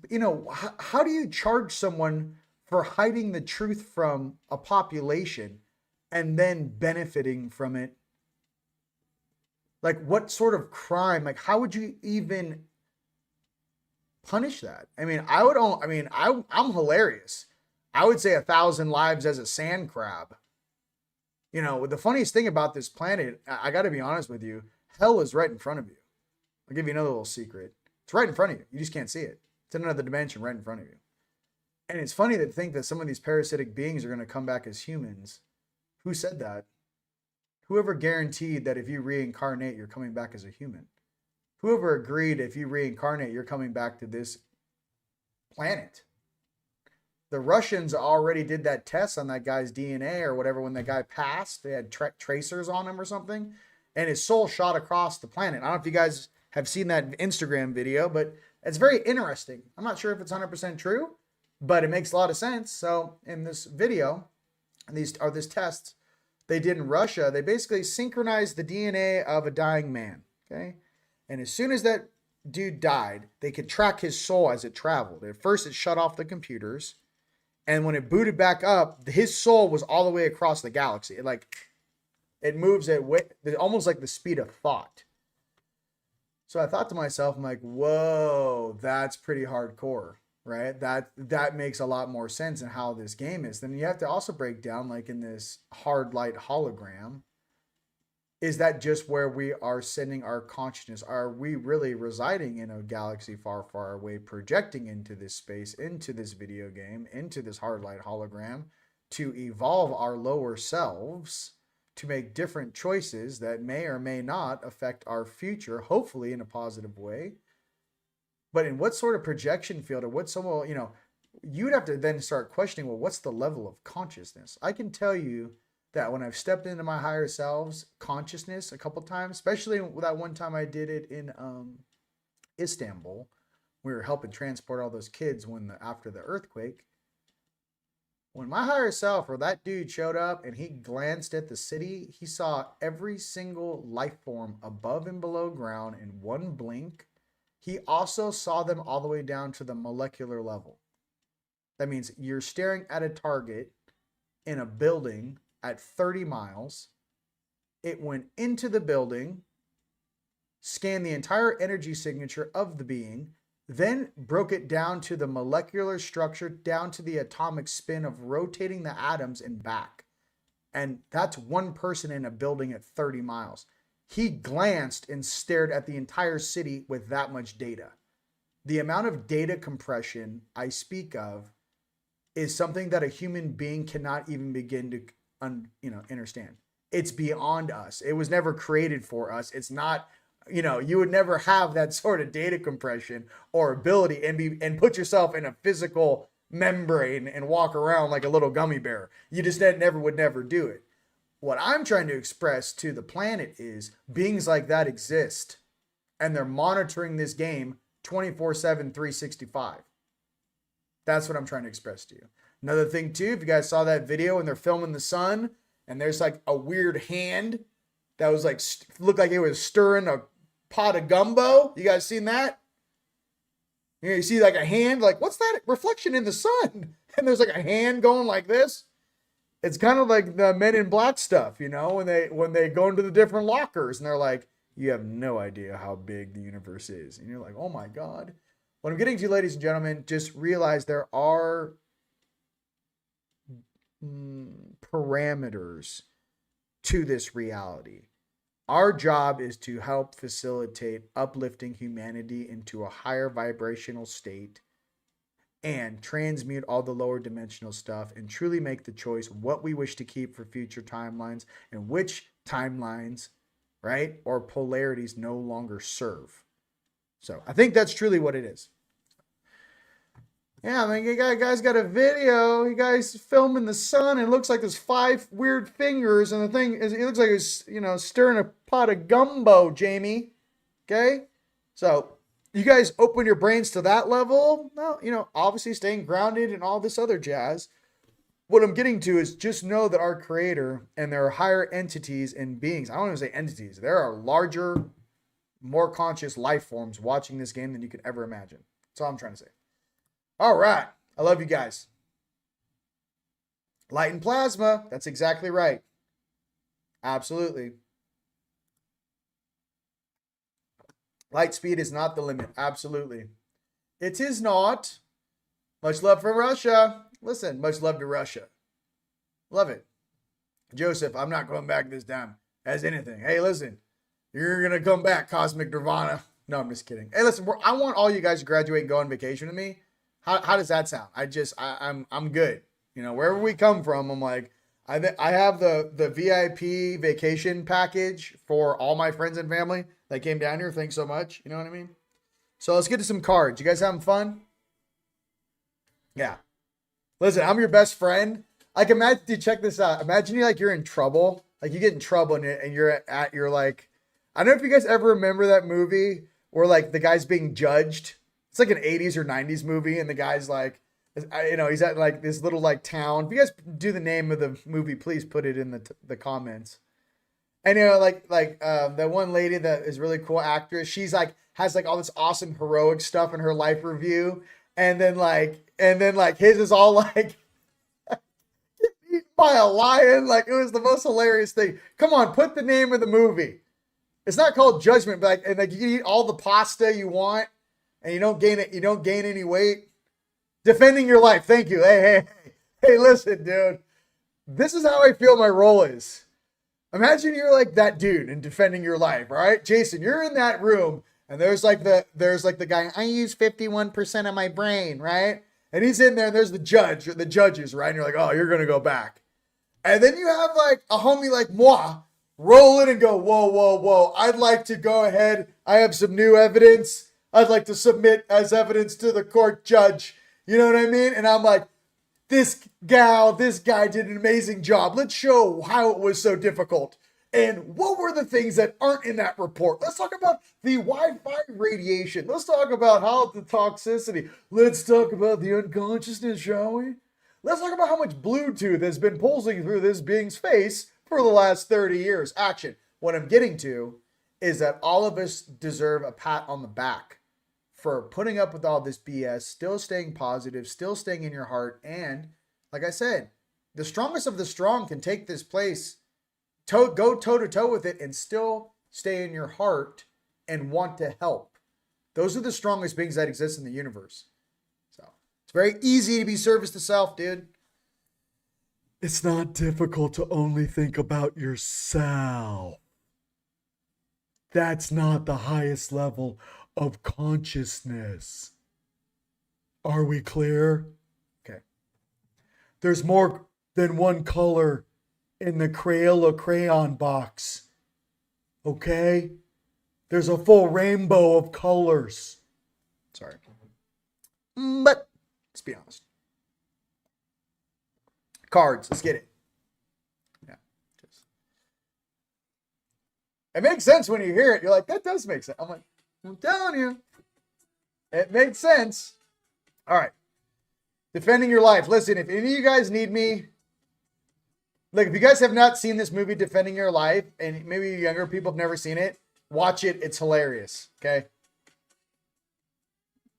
S5: how do you charge someone for hiding the truth from a population and then benefiting from it? Like, what sort of crime? Like, how would you even punish that? I mean, I'm hilarious. I would say 1,000 lives as a sand crab. The funniest thing about this planet, I got to be honest with you, hell is right in front of you. I'll give you another little secret. It's right in front of you. You just can't see it. It's in another dimension right in front of you. And it's funny to think that some of these parasitic beings are going to come back as humans. Who said that? Whoever guaranteed that if you reincarnate, you're coming back as a human? Whoever agreed if you reincarnate, you're coming back to this planet? The Russians already did that test on that guy's DNA or whatever. When that guy passed, they had tracers on him or something, and his soul shot across the planet. I don't know if you guys have seen that Instagram video, but it's very interesting. I'm not sure if it's 100% true, but it makes a lot of sense. So in this video, this test they did in Russia, they basically synchronized the DNA of a dying man. Okay. And as soon as that dude died, they could track his soul as it traveled. At first, it shut off the computers. And when it booted back up, his soul was all the way across the galaxy. It moves at almost like the speed of thought. So I thought to myself, I'm like, whoa, that's pretty hardcore, right? That makes a lot more sense in how this game is. Then you have to also break down, like in this hard light hologram, is that just where we are sending our consciousness? Are we really residing in a galaxy far, far away, projecting into this space, into this video game, into this hard light hologram to evolve our lower selves, to make different choices that may or may not affect our future, hopefully in a positive way? But in what sort of projection field, or what someone, you'd have to then start questioning, well, what's the level of consciousness? I can tell you that when I've stepped into my higher selves consciousness a couple times, especially that one time I did it in Istanbul, we were helping transport all those kids after the earthquake. When my higher self, or that dude, showed up and he glanced at the city, he saw every single life form above and below ground in one blink. He also saw them all the way down to the molecular level. That means you're staring at a target in a building at 30 miles. It went into the building, scanned the entire energy signature of the being, then broke it down to the molecular structure, down to the atomic spin of rotating the atoms and back. And that's one person in a building at 30 miles. He glanced and stared at the entire city with that much data. The amount of data compression I speak of is something that a human being cannot even begin to understand. It's beyond us. It was never created for us. It's not, you would never have that sort of data compression or ability and put yourself in a physical membrane and walk around like a little gummy bear. You just would never do it. What I'm trying to express to the planet is beings like that exist, and they're monitoring this game 24/7, 365. That's what I'm trying to express to you. Another thing too, if you guys saw that video and they're filming the sun and there's like a weird hand that was like, looked like it was stirring a pot of gumbo. You guys seen that? You see like a hand, like what's that reflection in the sun? And there's like a hand going like this. It's kind of like the Men in Black stuff, when they go into the different lockers and they're like, you have no idea how big the universe is. And you're like, oh my God. What I'm getting to, ladies and gentlemen, just realize there are parameters to this reality. Our job is to help facilitate uplifting humanity into a higher vibrational state and transmute all the lower dimensional stuff and truly make the choice what we wish to keep for future timelines and which timelines, right, or polarities no longer serve. So I think that's truly what it is. Yeah, I mean, you guys got a video. You guys filming the sun, and it looks like there's 5 weird fingers, and the thing is, it looks like it's, stirring a pot of gumbo, Jamie. Okay? So, you guys open your brains to that level. Well, obviously staying grounded and all this other jazz. What I'm getting to is just know that our creator and there are higher entities and beings. I don't want to say entities. There are larger, more conscious life forms watching this game than you could ever imagine. That's all I'm trying to say. All right. I love you guys. Light and plasma. That's exactly right. Absolutely. Light speed is not the limit. Absolutely. It is not. Much love from Russia. Listen, much love to Russia. Love it. Joseph, I'm not going back this time as anything. Hey, listen, you're going to come back, Cosmic Nirvana. No, I'm just kidding. Hey, listen, I want all you guys to graduate and go on vacation with me. How does that sound? I'm good. Wherever we come from, I'm like, I have the VIP vacation package for all my friends and family that came down here. Thanks so much. You know what I mean? So let's get to some cards. You guys having fun? Yeah. Listen, I'm your best friend. Like, imagine, dude, check this out. Imagine you're in trouble. Like, you get in trouble and you're like, I don't know if you guys ever remember that movie where like the guy's being judged. It's like an 80s or 90s movie, and the guy's like, he's at like this little like town. If you guys do the name of the movie, please put it in the comments. And that one lady that is really cool actress, she's like has like all this awesome heroic stuff in her life review, and then like his is all like by a lion. Like, it was the most hilarious thing. Come on, put the name of the movie. It's not called Judgment, but like you can eat all the pasta you want and you don't gain it, you don't gain any weight. Defending your life. Thank you. Hey, listen, dude. This is how I feel my role is. Imagine you're like that dude in Defending Your Life, all right? Jason, you're in that room and there's like the guy, I use 51% of my brain, right? And he's in there and there's the judge or the judges, right? And you're like, oh, you're going to go back. And then you have like a homie like moi roll in and go, whoa. I'd like to go ahead. I have some new evidence. I'd like to submit as evidence to the court judge. You know what I mean? And I'm like, this guy did an amazing job. Let's show how it was so difficult. And what were the things that aren't in that report? Let's talk about the Wi-Fi radiation. Let's talk about how the toxicity. Let's talk about the unconsciousness, shall we? Let's talk about how much Bluetooth has been pulsing through this being's face for the last 30 years. Action. What I'm getting to is that all of us deserve a pat on the back for putting up with all this BS, still staying positive, still staying in your heart. And like I said, the strongest of the strong can take this place, go toe to toe with it and still stay in your heart and want to help. Those are the strongest beings that exist in the universe. So it's very easy to be service to self, dude. It's not difficult to only think about yourself. That's not the highest level of consciousness. Are we clear? Okay. There's more than one color in the Crayola crayon box. Okay? There's a full rainbow of colors. Sorry. But let's be honest. Cards, let's get it. Yeah. It makes sense when you hear it. You're like, that does make sense. I'm like, I'm telling you, it makes sense. All right. Defending Your Life. Listen, if any of you guys need me, look, if you guys have not seen this movie, Defending Your Life, and maybe younger people have never seen it, watch it. It's hilarious. Okay.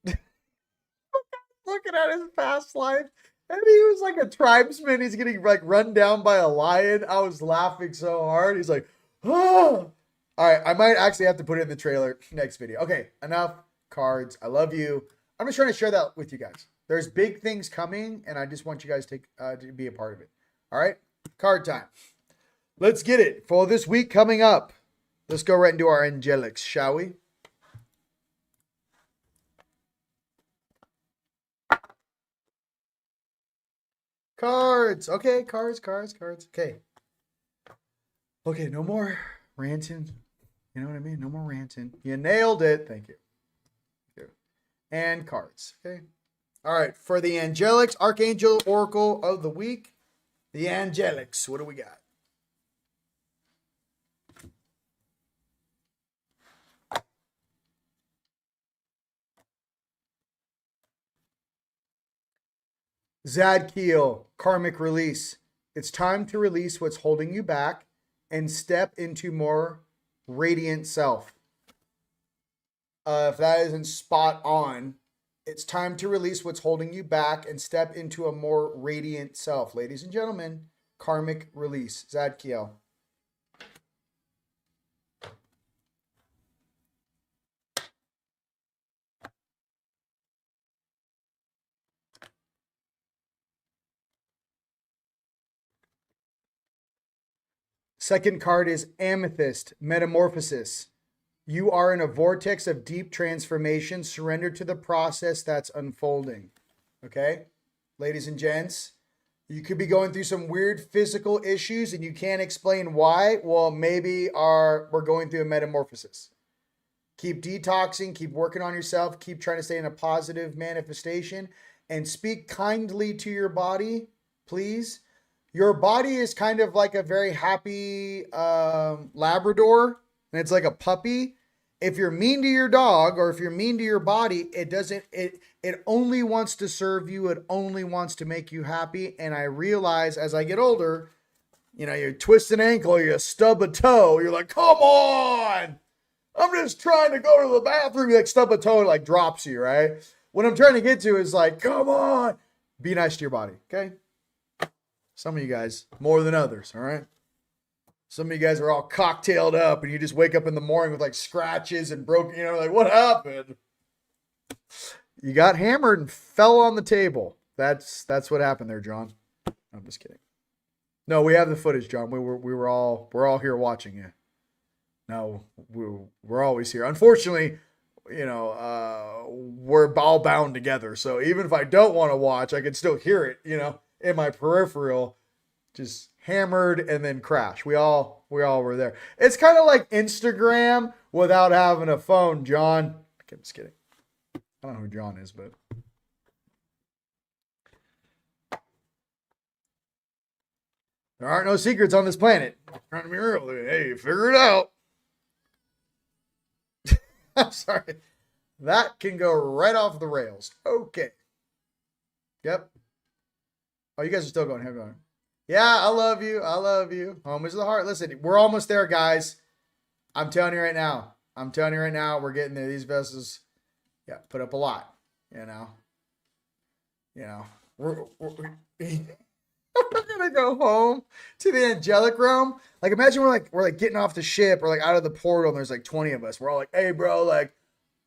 S5: Looking at his past life, and he was like a tribesman. He's getting like run down by a lion. I was laughing so hard. He's like, oh. All right, I might actually have to put it in the trailer next video. Okay, enough cards. I love you. I'm just trying to share that with you guys. There's big things coming, and I just want you guys to be a part of it. All right, card time. Let's get it. For this week coming up, let's go right into our angelics, shall we? Cards. Okay, cards. Okay. Okay, no more ranting. You know what I mean? No more ranting. You nailed it. Thank you. And cards. Okay. All right. For the angelics, Archangel Oracle of the week. The angelics. What do we got? Zadkiel, karmic release. It's time to release what's holding you back and step into more radiant self. If that isn't spot on, it's time to release what's holding you back and step into a more radiant self. Ladies and gentlemen, karmic release. Zadkiel. Second card is Amethyst, Metamorphosis. You are in a vortex of deep transformation. Surrender to the process that's unfolding. Okay? Ladies and gents, you could be going through some weird physical issues and you can't explain why. Well, maybe we're going through a metamorphosis. Keep detoxing, keep working on yourself, keep trying to stay in a positive manifestation, and speak kindly to your body, please. Your body is kind of like a very happy Labrador, and it's like a puppy. If you're mean to your dog or if you're mean to your body, it only wants to serve you. It only wants to make you happy. And I realize as I get older, you know, you twist an ankle, you stub a toe, you're like, come on, I'm just trying to go to the bathroom. You like stub a toe, it like drops you, right? What I'm trying to get to is like, come on, be nice to your body, okay? Some of you guys more than others, all right? Some of you guys are all cocktailed up and you just wake up in the morning with like scratches and broken, you know, like what happened? You got hammered and fell on the table. That's what happened there, John. I'm just kidding. No, we have the footage, John. We're all here watching you. No, we're always here. Unfortunately, you know, we're all bound together. So even if I don't want to watch, I can still hear it, you know, in my peripheral, just hammered and then crash. We all were there. It's kind of like Instagram without having a phone, John. Okay, I'm just kidding. I don't know who John is, but there aren't no secrets on this planet. I'm trying to be real. Hey, figure it out. I'm sorry. That can go right off the rails. Okay. Yep. Oh, you guys are still going. Hang on. Yeah, I love you. I love you. Home is the heart. Listen, we're almost there, guys. I'm telling you right now. We're getting there. These vessels, yeah, put up a lot. You know. We're gonna go home to the angelic realm. Like, imagine we're like getting off the ship or like out of the portal, and there's like 20 of us. We're all like, "Hey, bro, like,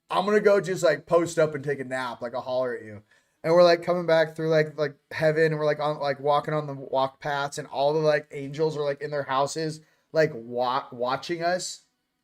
S5: I'm gonna go just like post up and take a nap. Like, I'll holler at you." And we're like coming back through like heaven, and we're like on like walking on the walk paths, and all the like angels are like in their houses, like watching us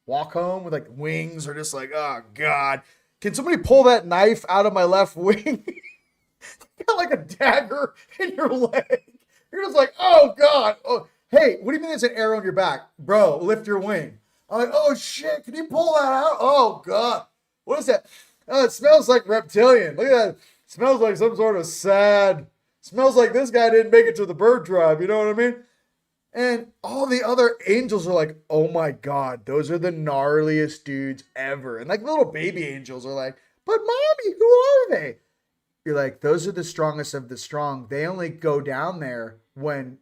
S5: walk home with like wings, or just like, oh God, can somebody pull that knife out of my left wing? You got like a dagger in your leg. You're just like, oh God. Oh, hey, what do you mean there's an arrow in your back? Bro, lift your wing. I'm like, oh shit, can you pull that out? Oh God. What is that? Oh, it smells like reptilian. Look at that. It smells like some sort of sad. Smells like this guy didn't make it to the bird tribe. You know what I mean? And all the other angels are like, oh my God, those are the gnarliest dudes ever. And like little baby angels are like, but mommy, who are they? You're like, those are the strongest of the strong. They only go down there when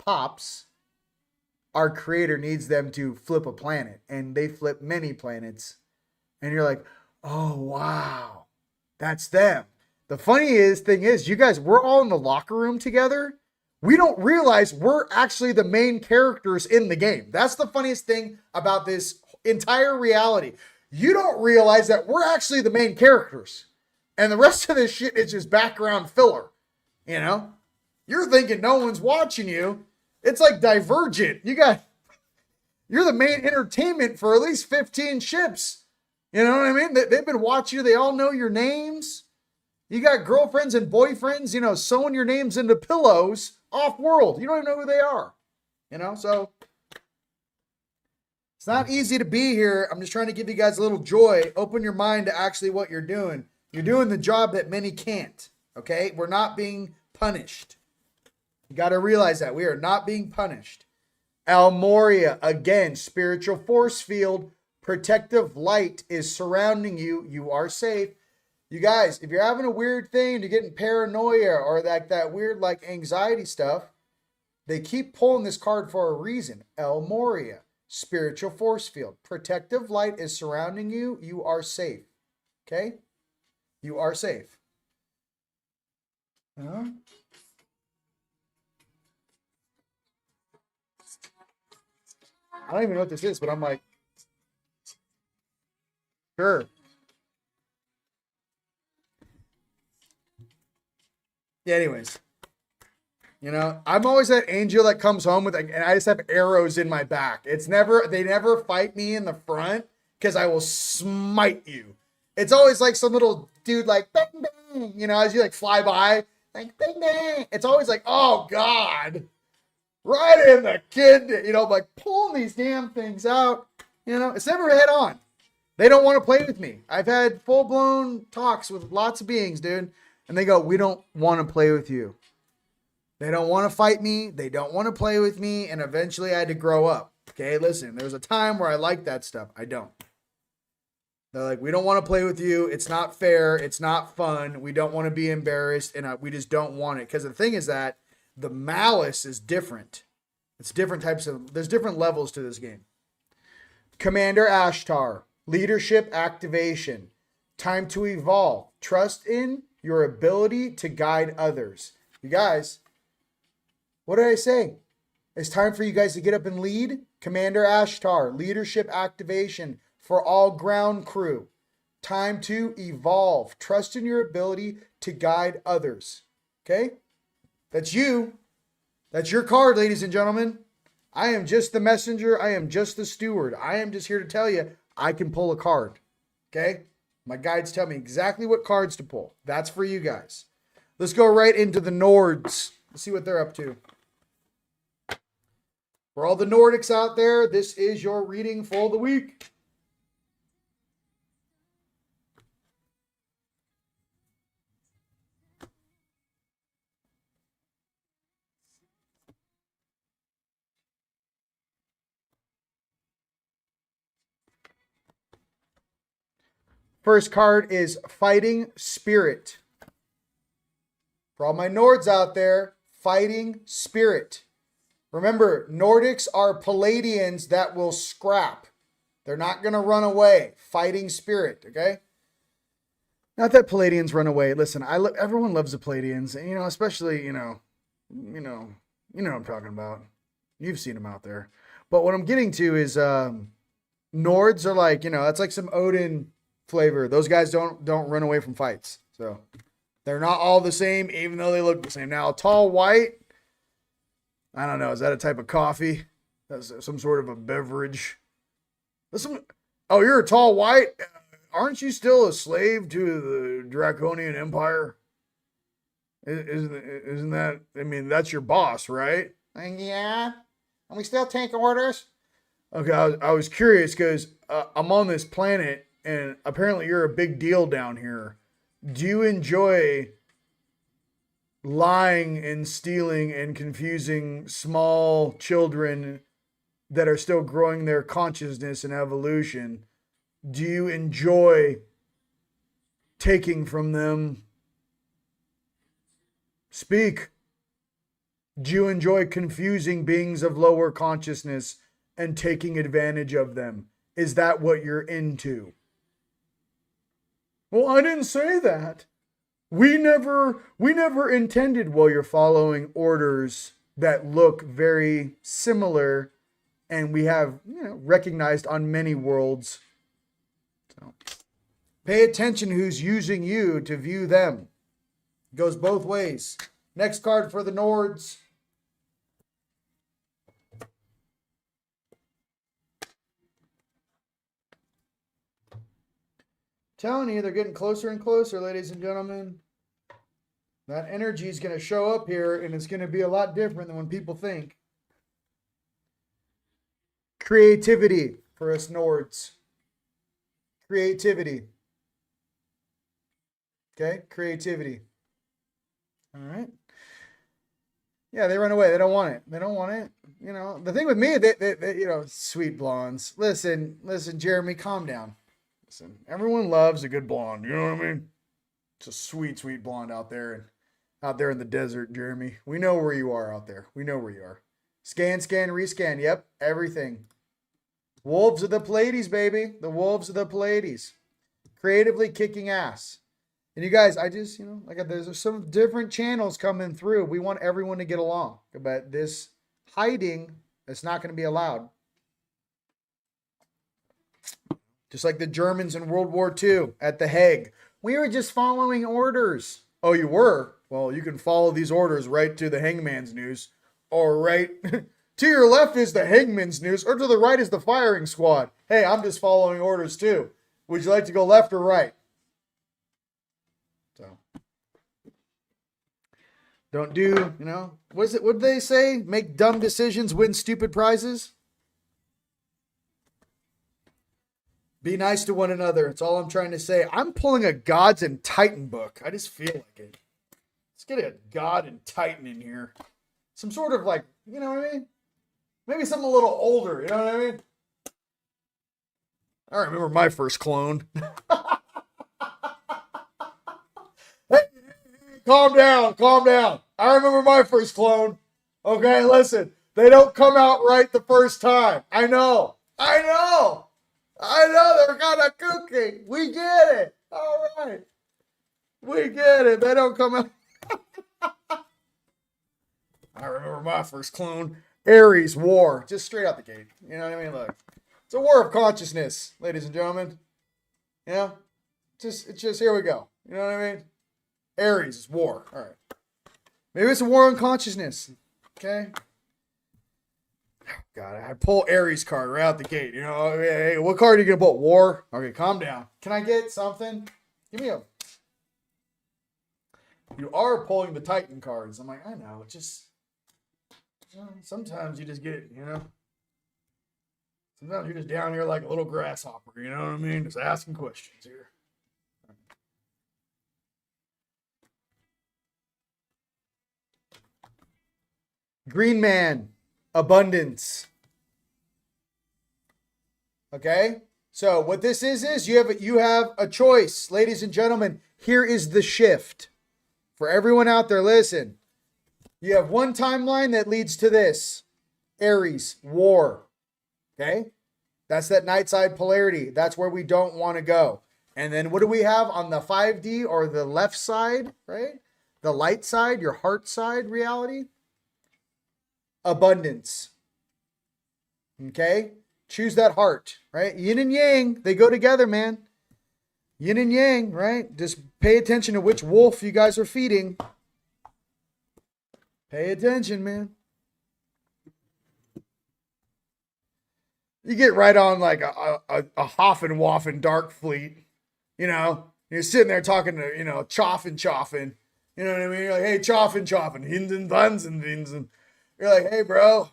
S5: Pops, our creator, needs them to flip a planet. And they flip many planets. And you're like, oh, wow, that's them. The funniest thing is, you guys, we're all in the locker room together. We don't realize we're actually the main characters in the game. That's the funniest thing about this entire reality. You don't realize that we're actually the main characters. And the rest of this shit is just background filler. You know? You're thinking no one's watching you. It's like Divergent. You're the main entertainment for at least 15 ships. You know what I mean? They've been watching you. They all know your names. You got girlfriends and boyfriends, you know, sewing your names into pillows off world. You don't even know who they are. You know, so it's not easy to be here. I'm just trying to give you guys a little joy. Open your mind to actually what you're doing. You're doing the job that many can't. Okay? We're not being punished. You got to realize that. We are not being punished. Almoria, again, spiritual force field. Protective light is surrounding you. You are safe. You guys, if you're having a weird thing, you're getting paranoia or like that weird like anxiety stuff, they keep pulling this card for a reason. El Moria, spiritual force field. Protective light is surrounding you. You are safe. Okay? You are safe. Huh? I don't even know what this is, but I'm like, sure. Yeah, anyways, you know, I'm always that angel that comes home with, and I just have arrows in my back. They never fight me in the front because I will smite you. It's always like some little dude like, bang, bang, you know, as you like fly by, like, bang, bang. It's always like, oh God, right in the kid, you know, like pulling these damn things out. You know, it's never head on. They don't want to play with me. I've had full blown talks with lots of beings, dude. And they go, we don't want to play with you. They don't want to fight me. They don't want to play with me. And eventually I had to grow up. Okay, listen, there was a time where I liked that stuff. I don't. They're like, we don't want to play with you. It's not fair. It's not fun. We don't want to be embarrassed. And we just don't want it. Because the thing is that the malice is different. It's different types of, there's different levels to this game. Commander Ashtar, leadership activation, time to evolve, trust in your ability to guide others. You guys, What did I say? It's time for you guys to get up and lead. Commander Ashtar, leadership activation for all ground crew. Time to evolve. Trust in your ability to guide others. Okay? That's you. That's your card, ladies and gentlemen. I am just the messenger. I am just the steward. I am just here to tell you I can pull a card. Okay? My guides tell me exactly what cards to pull. That's for you guys. Let's go right into the Nords. Let's see what they're up to. For all the Nordics out there, this is your reading for the week. First card is Fighting Spirit. For all my Nords out there, Fighting Spirit. Remember, Nordics are Palladians that will scrap. They're not going to run away. Fighting Spirit, okay? Not that Palladians run away. Listen, everyone loves the Palladians, and especially, you know what I'm talking about. You've seen them out there. But what I'm getting to is Nords are like, that's like some Odin flavor. Those guys don't run away from fights. So they're not all the same, even though they look the same. Now, tall white, I don't know. Is that a type of coffee? That's some sort of a beverage. Oh, you're a tall white? Aren't you still a slave to the Draconian Empire? Isn't that, that's your boss, right? Yeah. And we still take orders? Okay, I was curious because I'm on this planet and apparently you're a big deal down here. Do you enjoy lying and stealing and confusing small children that are still growing their consciousness and evolution? Do you enjoy taking from them? Speak. Do you enjoy confusing beings of lower consciousness and taking advantage of them? Is that what you're into? Well, I didn't say that. We never intended, while you're following orders that look very similar and we have, recognized on many worlds. So pay attention who's using you to view them. It goes both ways. Next card for the Nords. Telling you, they're getting closer and closer, ladies and gentlemen. That energy is going to show up here, and it's going to be a lot different than when people think. Creativity for us Nords. Creativity. Okay, creativity. All right. Yeah, they run away. They don't want it. They don't want it. The thing with me, they sweet blondes. Listen, Jeremy, calm down. Listen, everyone loves a good blonde. You know what I mean? It's a sweet, sweet blonde out there in the desert, Jeremy. We know where you are out there. We know where you are. Scan, rescan. Yep, everything. Wolves of the Pleiades, baby. The wolves of the Pleiades. Creatively kicking ass. And you guys, I just, there's some different channels coming through. We want everyone to get along. But this hiding, it's not going to be allowed. Just like the Germans in World War II at The Hague. We were just following orders. Oh, you were? Well, you can follow these orders right to the Hangman's News. Or right to your left is the Hangman's News. Or to the right is the firing squad. Hey, I'm just following orders too. Would you like to go left or right? So, don't do, what did they say? Make dumb decisions, win stupid prizes? Be nice to one another. That's all I'm trying to say. I'm pulling a Gods and Titan book. I just feel like it. Let's get a God and Titan in here. Some sort of like, you know what I mean? Maybe something a little older. You know what I mean? I remember my first clone. Hey, calm down. I remember my first clone. Okay, listen. They don't come out right the first time. I know. They're kind of kooky. We get it. All right. We get it. They don't come out. I remember remember my first clone. Aries, war. Just straight out the gate. You know what I mean? Look. It's a war of consciousness, ladies and gentlemen. You know? It's just, here we go. You know what I mean? Aries is war. All right. Maybe it's a war on consciousness. Okay? God, I pull Aries card right out the gate. You know, hey, what card are you going to pull? War? Okay, calm down. Can I get something? Give me a... You are pulling the Titan cards. I'm like, I know. Just... sometimes you just get it, you know? Sometimes you're just down here like a little grasshopper, you know what I mean? Just asking questions here. Green Man, abundance. Okay? So what this is you have a choice, ladies and gentlemen. Here is the shift. For everyone out there, listen. You have one timeline that leads to this. Aries, war. Okay? That's that night side polarity. That's where we don't want to go. And then what do we have on the 5D or the left side, right? The light side, your heart side reality. Abundance. Okay? Choose that heart, right? Yin and yang, they go together, man. Yin and yang, right? Just pay attention to which wolf you guys are feeding. Pay attention, man. You get right on like a Hoffen-Waffen dark fleet, you know. You're sitting there talking to, you know, choffin. You know what I mean? You're like, hey, choffin, Hinsen, Vansen, Vinsen. You're like, hey, bro,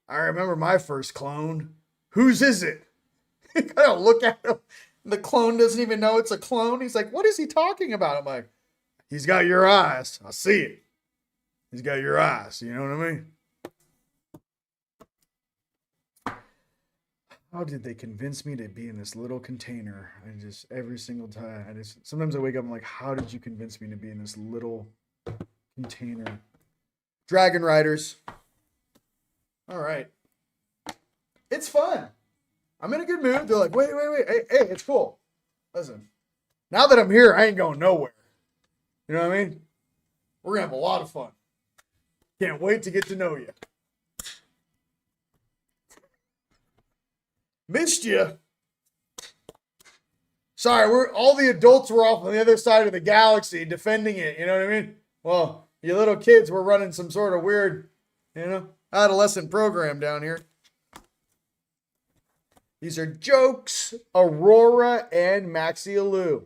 S5: I remember my first clone. Whose is it? You gotta look at him. The clone doesn't even know it's a clone. He's like, what is he talking about? I'm like, he's got your eyes. I see it. He's got your eyes. You know what I mean? How did they convince me to be in this little container? Every single time, sometimes I wake up, I'm like, how did you convince me to be in this little container? Dragon Riders. All right. It's fun. I'm in a good mood. They're like, wait. Hey, it's cool. Listen, now that I'm here, I ain't going nowhere. You know what I mean? We're going to have a lot of fun. Can't wait to get to know you. Missed you. Sorry, all the adults were off on the other side of the galaxy defending it. You know what I mean? Well, you little kids were running some sort of weird, you know, adolescent program down here. These are jokes, Aurora and Maxialu.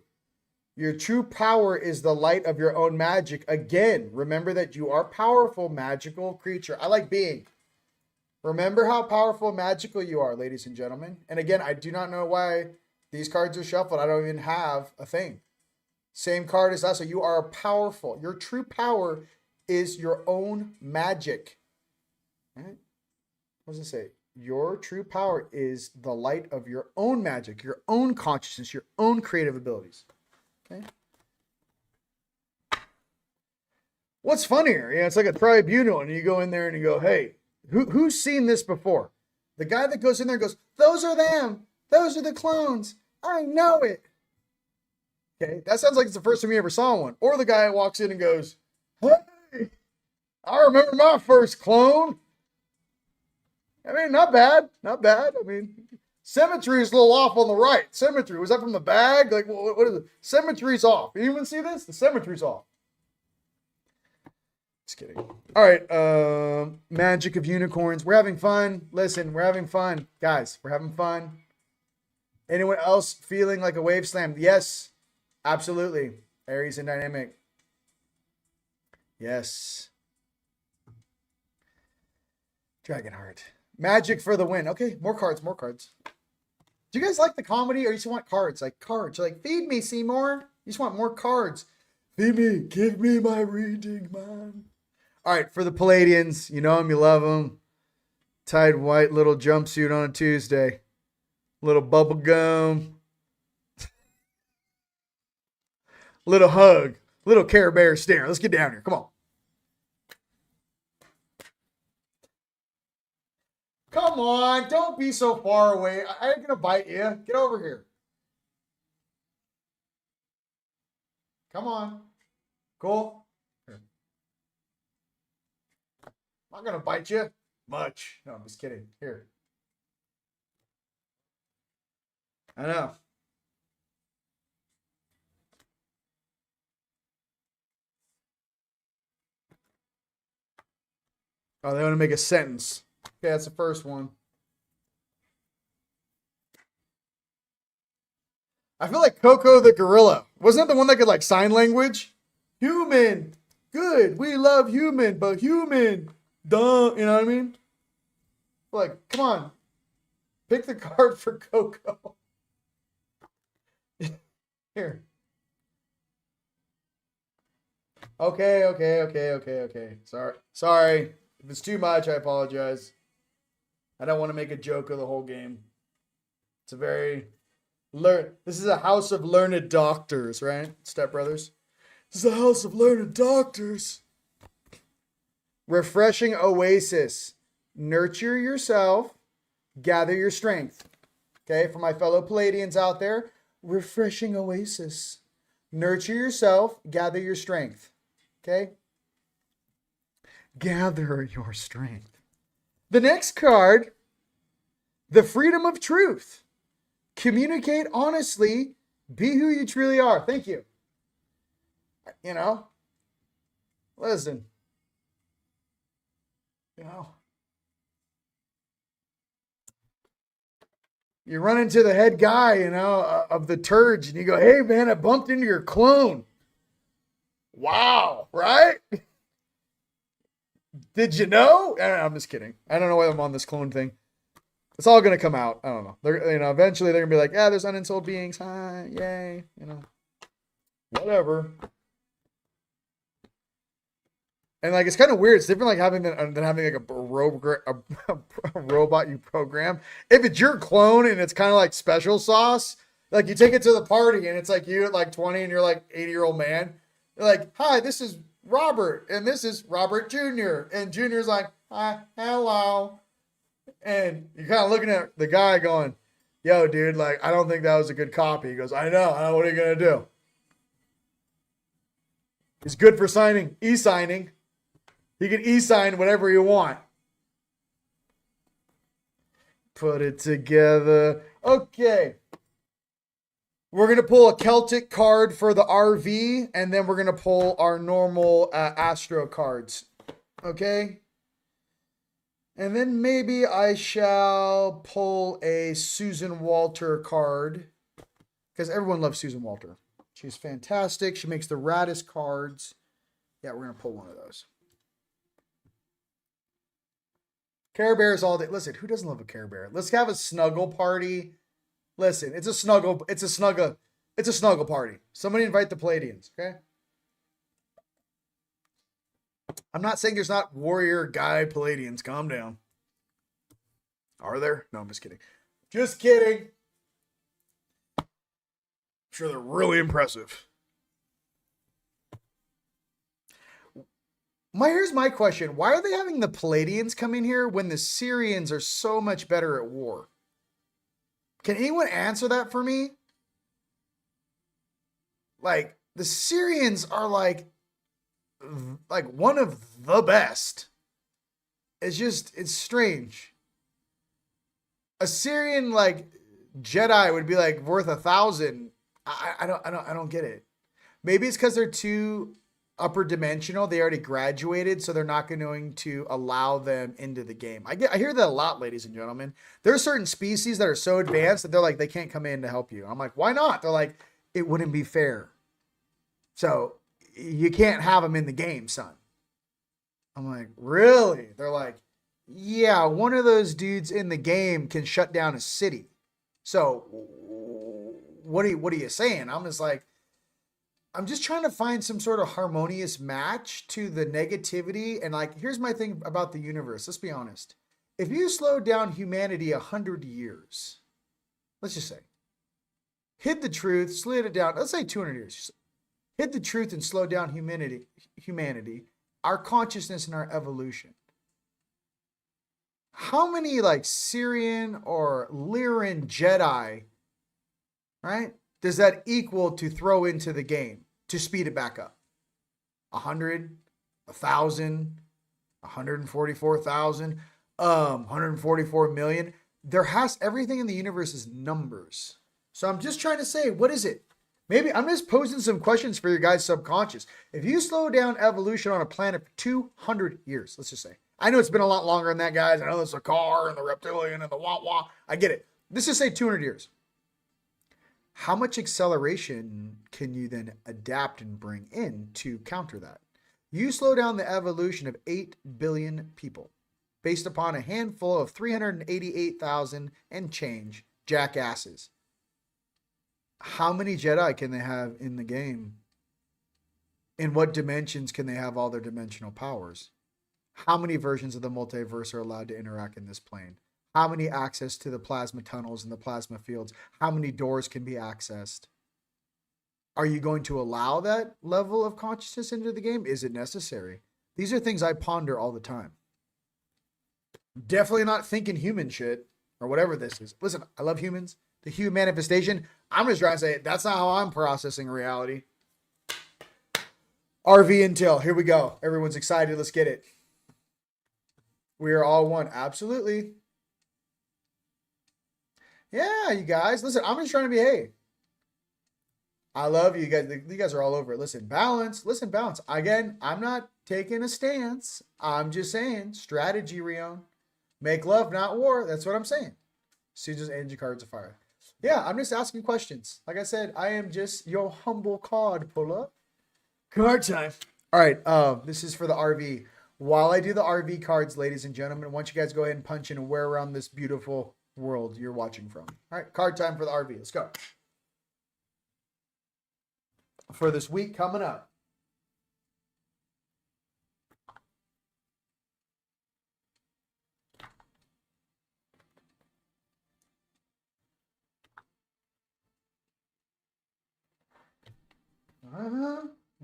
S5: Your true power is the light of your own magic. Again, remember that you are powerful, magical creature. I like being. Remember how powerful, magical you are, ladies and gentlemen. And again, I do not know why these cards are shuffled. I don't even have a thing. Same card as us. So you are powerful. Your true power is your own magic. Right? What does it say? Your true power is the light of your own magic, your own consciousness, your own creative abilities. Okay. What's funnier? You know, it's like a tribunal, and you go in there and you go, hey, who's seen this before? The guy that goes in there and goes, those are them. Those are the clones. I know it. Okay, that sounds like it's the first time you ever saw one. Or the guy walks in and goes, hey, I remember my first clone. I mean, not bad. Not bad. I mean, symmetry is a little off on the right. Symmetry. Was that from the bag? Like, what is it? Symmetry's off. You even see this? The symmetry's off. Just kidding. All right. Magic of unicorns. We're having fun. Listen, we're having fun. Guys, we're having fun. Anyone else feeling like a wave slam? Yes. Absolutely. Aries and dynamic. Yes. Dragonheart. Magic for the win. Okay, more cards, more cards. Do you guys like the comedy or you just want cards? Like cards. You're like, feed me, Seymour. You just want more cards. Feed me. Give me my reading, man. All right, for the Palladians, you know them, you love them. Tied white little jumpsuit on a Tuesday. Little bubble gum. Little hug. Little Care Bear stare. Let's get down here. Come on. Come on. Don't be so far away. I ain't going to bite you. Get over here. Come on. Cool. Here. not gonna bite you much. No, I'm just kidding. Here. I know. Oh, they want to make a sentence. Okay, that's the first one. I feel like Coco the gorilla. Wasn't that the one that could like sign language? Human. Good. We love human, but human. Duh. You know what I mean? Like, come on. Pick the card for Coco. Here. Okay. Sorry. If it's too much, I apologize. I don't want to make a joke of the whole game. It's a very this is a house of learned doctors, right? Stepbrothers. This is a house of learned doctors. Refreshing oasis. Nurture yourself. Gather your strength. Okay, for my fellow Palladians out there, refreshing oasis. Nurture yourself. Gather your strength. Okay? Gather your strength. The next card, the freedom of truth. Communicate honestly. Be who you truly are. Thank you. You know, listen. You know, you run into the head guy, you know, of the Turge, and you go, "Hey, man, I bumped into your clone." Wow, right? Did you know? I'm just kidding. I don't know why I'm on this clone thing. It's all gonna come out. I don't know. They're, you know, eventually they're gonna be like, "Yeah, there's unensouled beings. Hi, yay!" You know, whatever. And like, it's kind of weird. It's different, like having than having like a robot you program. If it's your clone and it's kind of like special sauce, like you take it to the party and it's like you at like 20 and you're like 80-year-old man. You're like, "Hi, this is Robert, and this is Robert Jr." And Jr.'s like, "Hi, hello." And you're kind of looking at the guy going, "Yo, dude, like, I don't think that was a good copy." He goes, I know. What are you going to do? He's good for signing, e-signing. He can e-sign whatever you want. Put it together. Okay. We're going to pull a Celtic card for the RV, and then we're going to pull our normal Astro cards. Okay? And then maybe I shall pull a Susan Walter card, because everyone loves Susan Walter. She's fantastic. She makes the raddest cards. Yeah, we're going to pull one of those. Care Bears all day. Listen, who doesn't love a Care Bear? Let's have a snuggle party. Listen, it's a snuggle party. Somebody invite the Palladians, okay? I'm not saying there's not warrior guy Palladians. Calm down. Are there? No, I'm just kidding. Just kidding. I'm sure they're really impressive. Here's my question. Why are they having the Palladians come in here when the Syrians are so much better at war? Can anyone answer that for me? Like, the Syrians are like one of the best. It's strange. A Syrian like Jedi would be like worth 1,000. I don't get it. Maybe it's because they're too upper dimensional. They already graduated, so they're not going to allow them into the game. I hear that a lot, ladies and gentlemen. There are certain species that are so advanced that they're like, they can't come in to help you. I'm like, why not? They're like, it wouldn't be fair. So you can't have them in the game, son. I'm like, really? They're like, yeah, one of those dudes in the game can shut down a city. So what are you saying? I'm just like, I'm just trying to find some sort of harmonious match to the negativity. And like, here's my thing about the universe. Let's be honest. If you slow down humanity 100 years, let's just say, hid the truth, slid it down, let's say 200 years, hid the truth and slow down humanity, our consciousness and our evolution. How many like Syrian or Lyran Jedi, right, does that equal to throw into the game to speed it back up? 100, 1,000, 144,000, 144 million. Everything in the universe is numbers. So I'm just trying to say, what is it? Maybe I'm just posing some questions for your guys' subconscious. If you slow down evolution on a planet for 200 years, let's just say. I know it's been a lot longer than that, guys. I know there's a car and the reptilian and the wah-wah. I get it. Let's just say 200 years. How much acceleration can you then adapt and bring in to counter that? You slow down the evolution of 8 billion people based upon a handful of 388,000 and change jackasses. How many Jedi can they have in the game? In what dimensions can they have all their dimensional powers? How many versions of the multiverse are allowed to interact in this plane? How many access to the plasma tunnels and the plasma fields? How many doors can be accessed? Are you going to allow that level of consciousness into the game? Is it necessary? These are things I ponder all the time. Definitely not thinking human shit or whatever this is. Listen, I love humans. The human manifestation. I'm just trying to say that's not how I'm processing reality. RV Intel. Here we go. Everyone's excited. Let's get it. We are all one. Absolutely. Yeah, you guys. Listen, I'm just trying to behave. I love you guys. You guys are all over it. Listen, balance. Listen, balance. Again, I'm not taking a stance. I'm just saying strategy, Rion. Make love, not war. That's what I'm saying. Caesar's energy cards of fire. Yeah, I'm just asking questions. Like I said, I am just your humble card puller. Card time. All right. This is for the RV. While I do the RV cards, ladies and gentlemen, I want you guys to go ahead and punch in and where around this beautiful world you're watching from. All right, card time for the RV. Let's go. For this week coming up.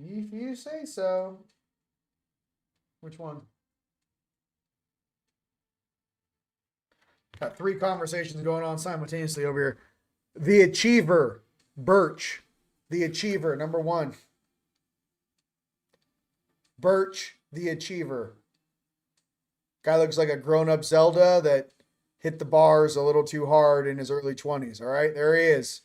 S5: If you say so. Which one? Got 3 conversations going on simultaneously over here. The Achiever, Birch. The Achiever, number 1. Birch, the Achiever. Guy looks like a grown-up Zelda that hit the bars a little too hard in his early 20s. All right, there he is.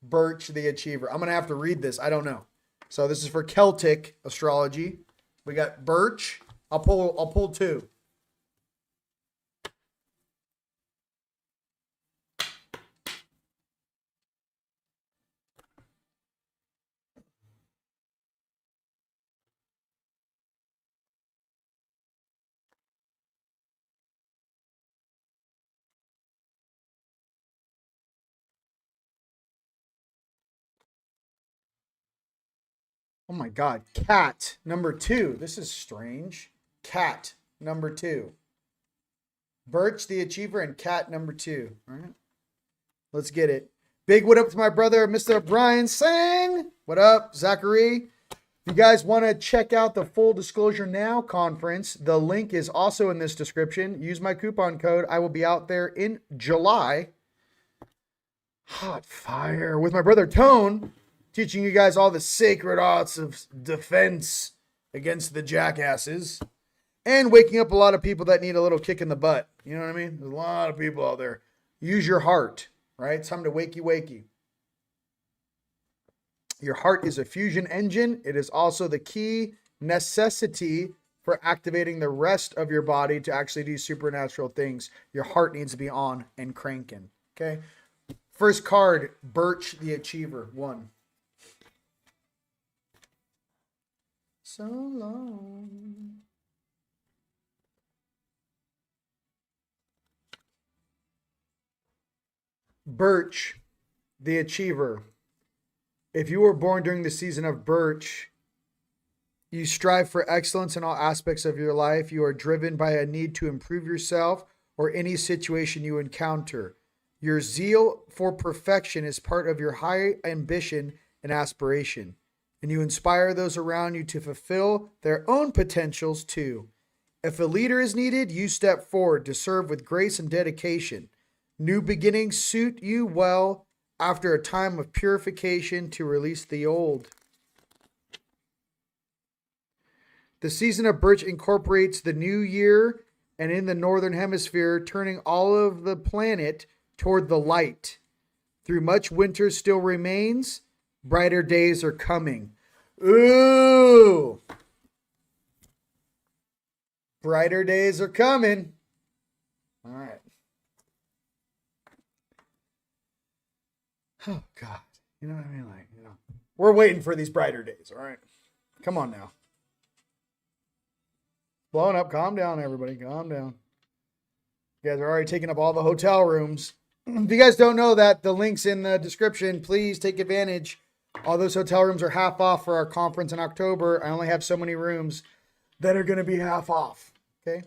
S5: Birch, the Achiever. I'm going to have to read this. I don't know. So this is for Celtic astrology. We got Birch. I'll pull 2. Oh my God. Cat, number 2. This is strange. Cat, number 2. Birch, the Achiever, and Cat, number 2. All right. Let's get it. Big what up to my brother, Mr. Brian Sang. What up, Zachary? If you guys want to check out the Full Disclosure Now conference, the link is also in this description. Use my coupon code. I will be out there in July. Hot fire with my brother Tone, teaching you guys all the sacred arts of defense against the jackasses and waking up a lot of people that need a little kick in the butt. You know what I mean? There's a lot of people out there. Use your heart, right? It's time to wakey. Your heart is a fusion engine. It is also the key necessity for activating the rest of your body to actually do supernatural things. Your heart needs to be on and cranking. Okay. First card, Birch the Achiever, 1. So long. Birch the Achiever. If you were born during the season of Birch, you strive for excellence in all aspects of your life. You are driven by a need to improve yourself or any situation you encounter. Your zeal for perfection is part of your high ambition and aspiration, and you inspire those around you to fulfill their own potentials too. If a leader is needed, you step forward to serve with grace and dedication. New beginnings suit you well after a time of purification to release the old. The season of Bridge incorporates the new year and in the northern hemisphere, turning all of the planet toward the light. Through much winter still remains, brighter days are coming. Ooh! Brighter days are coming. All right. Oh, God. You know what I mean? Like, you know, we're waiting for these brighter days, all right? Come on now. Blowing up. Calm down, everybody. Calm down. You guys are already taking up all the hotel rooms. If you guys don't know that, the link's in the description. Please take advantage. All those hotel rooms are half off for our conference in October. I only have so many rooms that are going to be half off. Okay?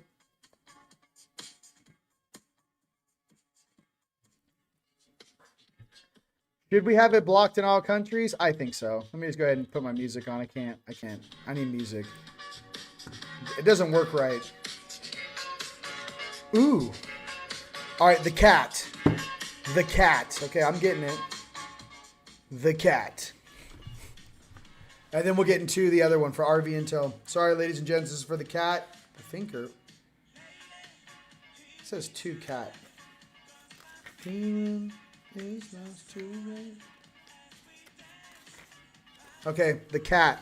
S5: Should we have it blocked in all countries? I think so. Let me just go ahead and put my music on. I can't. I need music. It doesn't work right. Ooh. All right, the cat. The cat. Okay, I'm getting it. The cat. And then we'll get into the other one for RV Intel. Sorry, ladies and gents, this is for the cat. The thinker. It says two cat. Okay, the cat.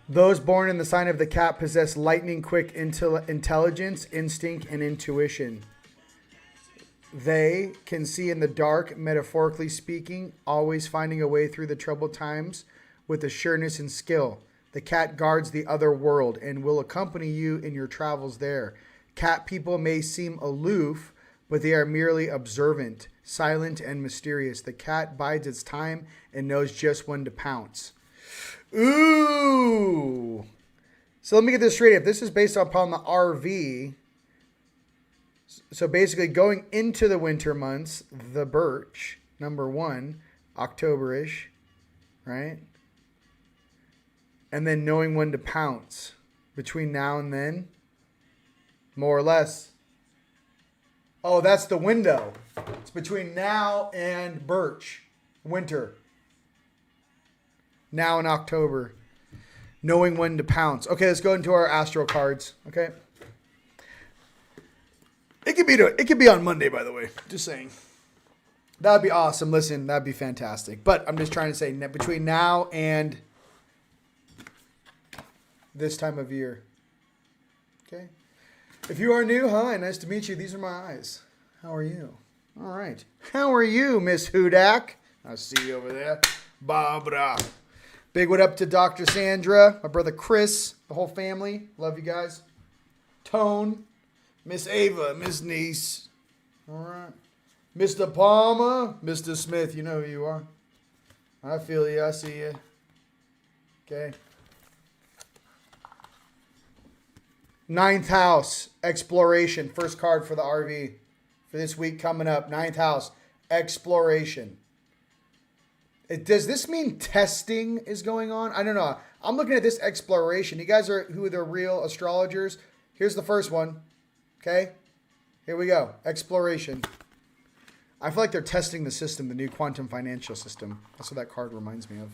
S5: Those born in the sign of the cat possess lightning quick intelligence, instinct, and intuition. They can see in the dark, metaphorically speaking, always finding a way through the troubled times with assurance and skill. The cat guards the other world and will accompany you in your travels there. Cat people may seem aloof, but they are merely observant, silent, and mysterious. The cat bides its time and knows just when to pounce. Ooh. So let me get this straight. If this is based upon the RV, so basically going into the winter months, the birch, number one, October-ish, right? And then knowing when to pounce between now and then, more or less. Oh, that's the window. It's between now and birch, winter. Now in October. Knowing when to pounce. Okay, let's go into our astro cards. Okay. It could be on Monday, by the way. Just saying. That'd be awesome. Listen, that'd be fantastic. But I'm just trying to say between now and this time of year. Okay. If you are new, hi, nice to meet you. These are my eyes. How are you? All right. How are you, Miss Hudak? I see you over there. Barbara. Big what up to Dr. Sandra, my brother Chris, the whole family. Love you guys. Tone, Miss Ava, Miss Niece. All right. Mr. Palmer, Mr. Smith, you know who you are. I feel you. I see you. Okay. Ninth house, exploration. First card for the RV for this week coming up. Ninth house, exploration. Does this mean testing is going on? I don't know. I'm looking at this exploration. You guys are who are the real astrologers. Here's the first one. Okay. Here we go. Exploration. I feel like they're testing the system, the new quantum financial system. That's what that card reminds me of.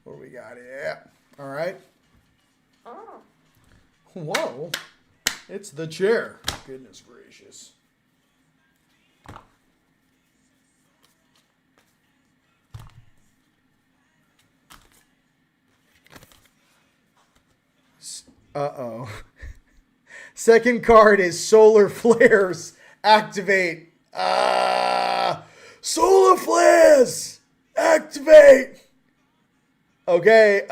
S5: What do we got here? All right. Whoa. It's the chair. Goodness gracious. Uh-oh. Second card is solar flares. Activate. Solar flares. Activate. Okay.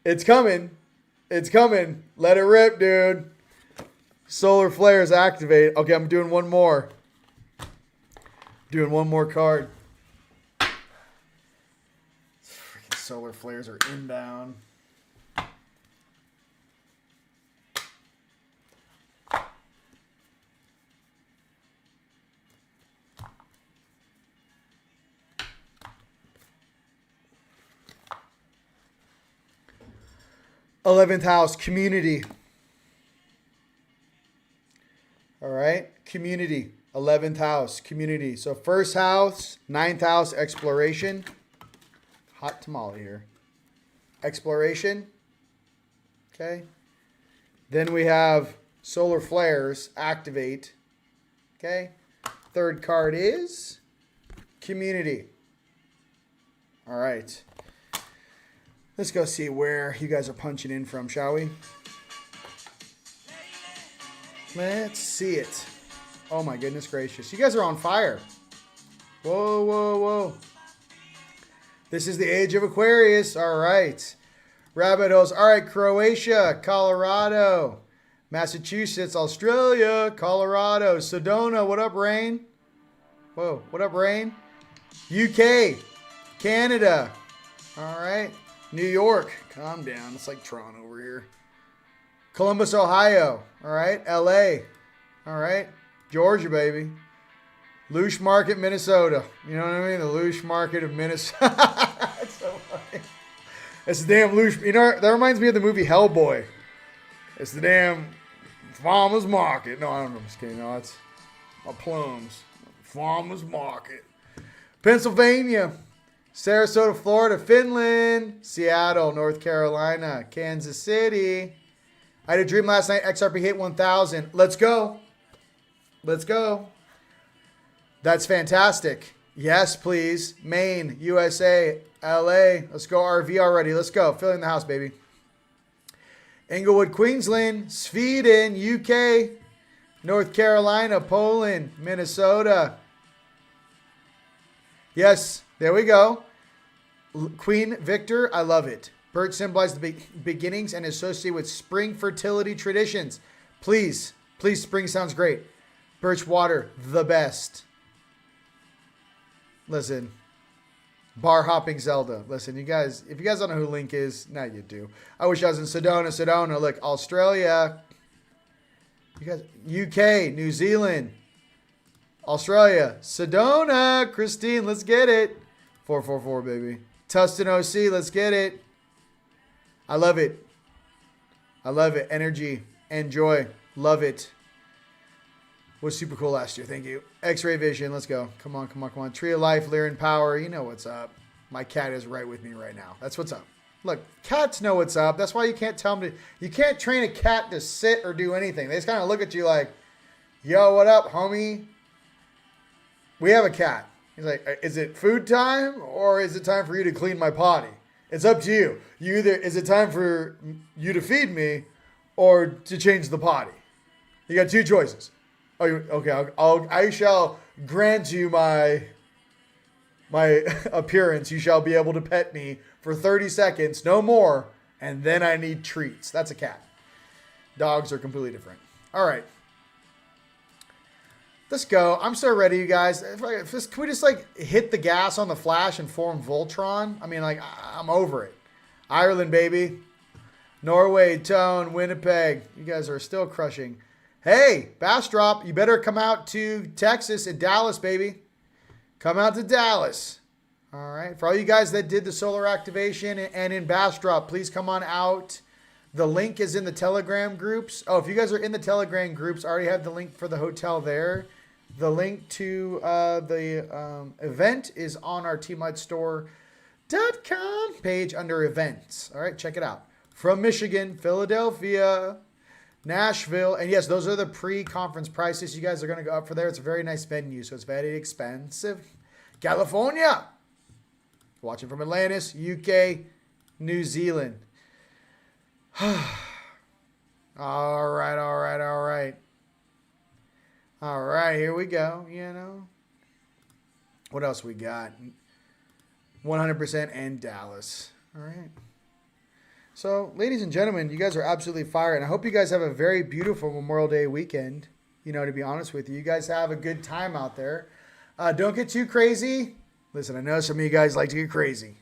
S5: It's coming. It's coming. Let it rip, dude. Solar flares activate. Okay, I'm doing one more. Doing one more card. Freaking solar flares are inbound. 11th house, community. All right, community. 11th house, community. So first house, 9th house, exploration. Hot tamale here. Exploration. Okay. Then we have solar flares. Activate. Okay. Third card is community. All right. Let's go see where you guys are punching in from, shall we? Let's see it. Oh my goodness gracious. You guys are on fire. Whoa, whoa, whoa. This is the age of Aquarius. All right. Rabbit holes. All right. Croatia, Colorado, Massachusetts, Australia, Colorado, Sedona. What up, Rain? Whoa. What up, Rain? UK, Canada. All right. New York. Calm down. It's like Toronto over here. Columbus, Ohio. All right. LA. All right. Georgia, baby. Loosh Market, Minnesota. You know what I mean? The Loosh Market of Minnesota. That's so funny. It's the damn Loosh. You know, that reminds me of the movie Hellboy. It's the damn Farmer's Market. No, I'm just kidding. No, it's my plums. Farmer's Market. Pennsylvania. Sarasota, Florida. Finland. Seattle, North Carolina. Kansas City. I had a dream last night. XRP hit 1,000. Let's go. Let's go. That's fantastic. Yes, please. Maine, USA, LA. Let's go RV already. Let's go. Filling the house, baby. Inglewood, Queensland, Sweden, UK, North Carolina, Poland, Minnesota. Yes, there we go. Queen Victor, I love it. Birch symbolizes the beginnings and associated with spring fertility traditions. Please, please, spring sounds great. Birch water, the best. Listen, bar hopping Zelda. Listen, you guys, if you guys don't know who Link is, now you do. I wish I was in Sedona. Look, Australia. You guys, UK, New Zealand, Australia, Sedona, Christine, let's get it. 444, baby. Tustin OC, let's get it. I love it. I love it. Energy and joy. Love it. Was super cool last year. Thank you. X-ray vision. Let's go. Come on, come on, come on. Tree of life, Lyran power. You know what's up. My cat is right with me right now. That's what's up. Look, cats know what's up. That's why you can't tell them to. You can't train a cat to sit or do anything. They just kind of look at you like, yo, what up, homie? We have a cat. He's like, is it food time or is it time for you to clean my potty? It's up to you. You either, is it time for you to feed me or to change the potty? You got two choices. Oh, okay. I shall grant you my appearance. You shall be able to pet me for 30 seconds, no more, and then I need treats. That's a cat. Dogs are completely different. All right. Let's go. I'm so ready, you guys. Can we just like hit the gas on the Flash and form Voltron? I mean, like, I'm over it. Ireland, baby. Norway, Tone, Winnipeg. You guys are still crushing. Hey, Bastrop, you better come out to Texas and Dallas, baby. Come out to Dallas. All right. For all you guys that did the solar activation and in Bastrop, please come on out. The link is in the Telegram groups. Oh, if you guys are in the Telegram groups, I already have the link for the hotel there. The link to the event is on our tmudstore.com page under events. All right, check it out. From Michigan, Philadelphia, Nashville. And yes, those are the pre-conference prices. You guys are going to go up for there. It's a very nice venue, so it's very expensive. California. Watching from Atlantis, UK, New Zealand. All right. All right, here we go, you know. What else we got? 100% and Dallas. All right. So, ladies and gentlemen, you guys are absolutely fire. And I hope you guys have a very beautiful Memorial Day weekend. You know, to be honest with you. You guys have a good time out there. Don't get too crazy. Listen, I know some of you guys like to get crazy.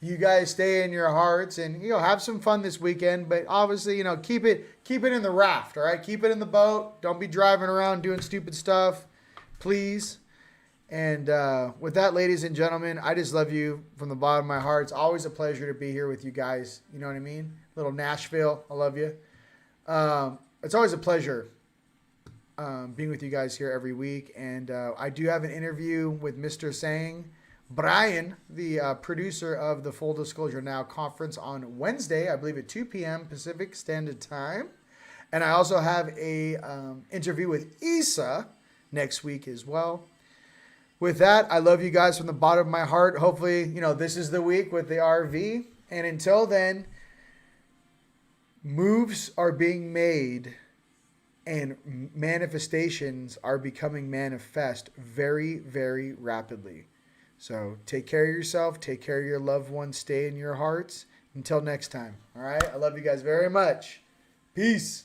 S5: You guys stay in your hearts and, you know, have some fun this weekend. But obviously, you know, keep it in the raft, all right? Keep it in the boat. Don't be driving around doing stupid stuff, please. And with that, ladies and gentlemen, I just love you from the bottom of my heart. It's always a pleasure to be here with you guys. You know what I mean? Little Nashville, I love you. It's always a pleasure being with you guys here every week. And I do have an interview with Mr. Sang Brian, the producer of the Full Disclosure Now conference on Wednesday, I believe at 2 p.m. Pacific Standard Time. And I also have a interview with Issa next week as well. With that, I love you guys from the bottom of my heart. Hopefully, this is the week with the RV. And until then, moves are being made and manifestations are becoming manifest very, very rapidly. So take care of yourself. Take care of your loved ones. Stay in your hearts. Until next time. All right. I love you guys very much. Peace.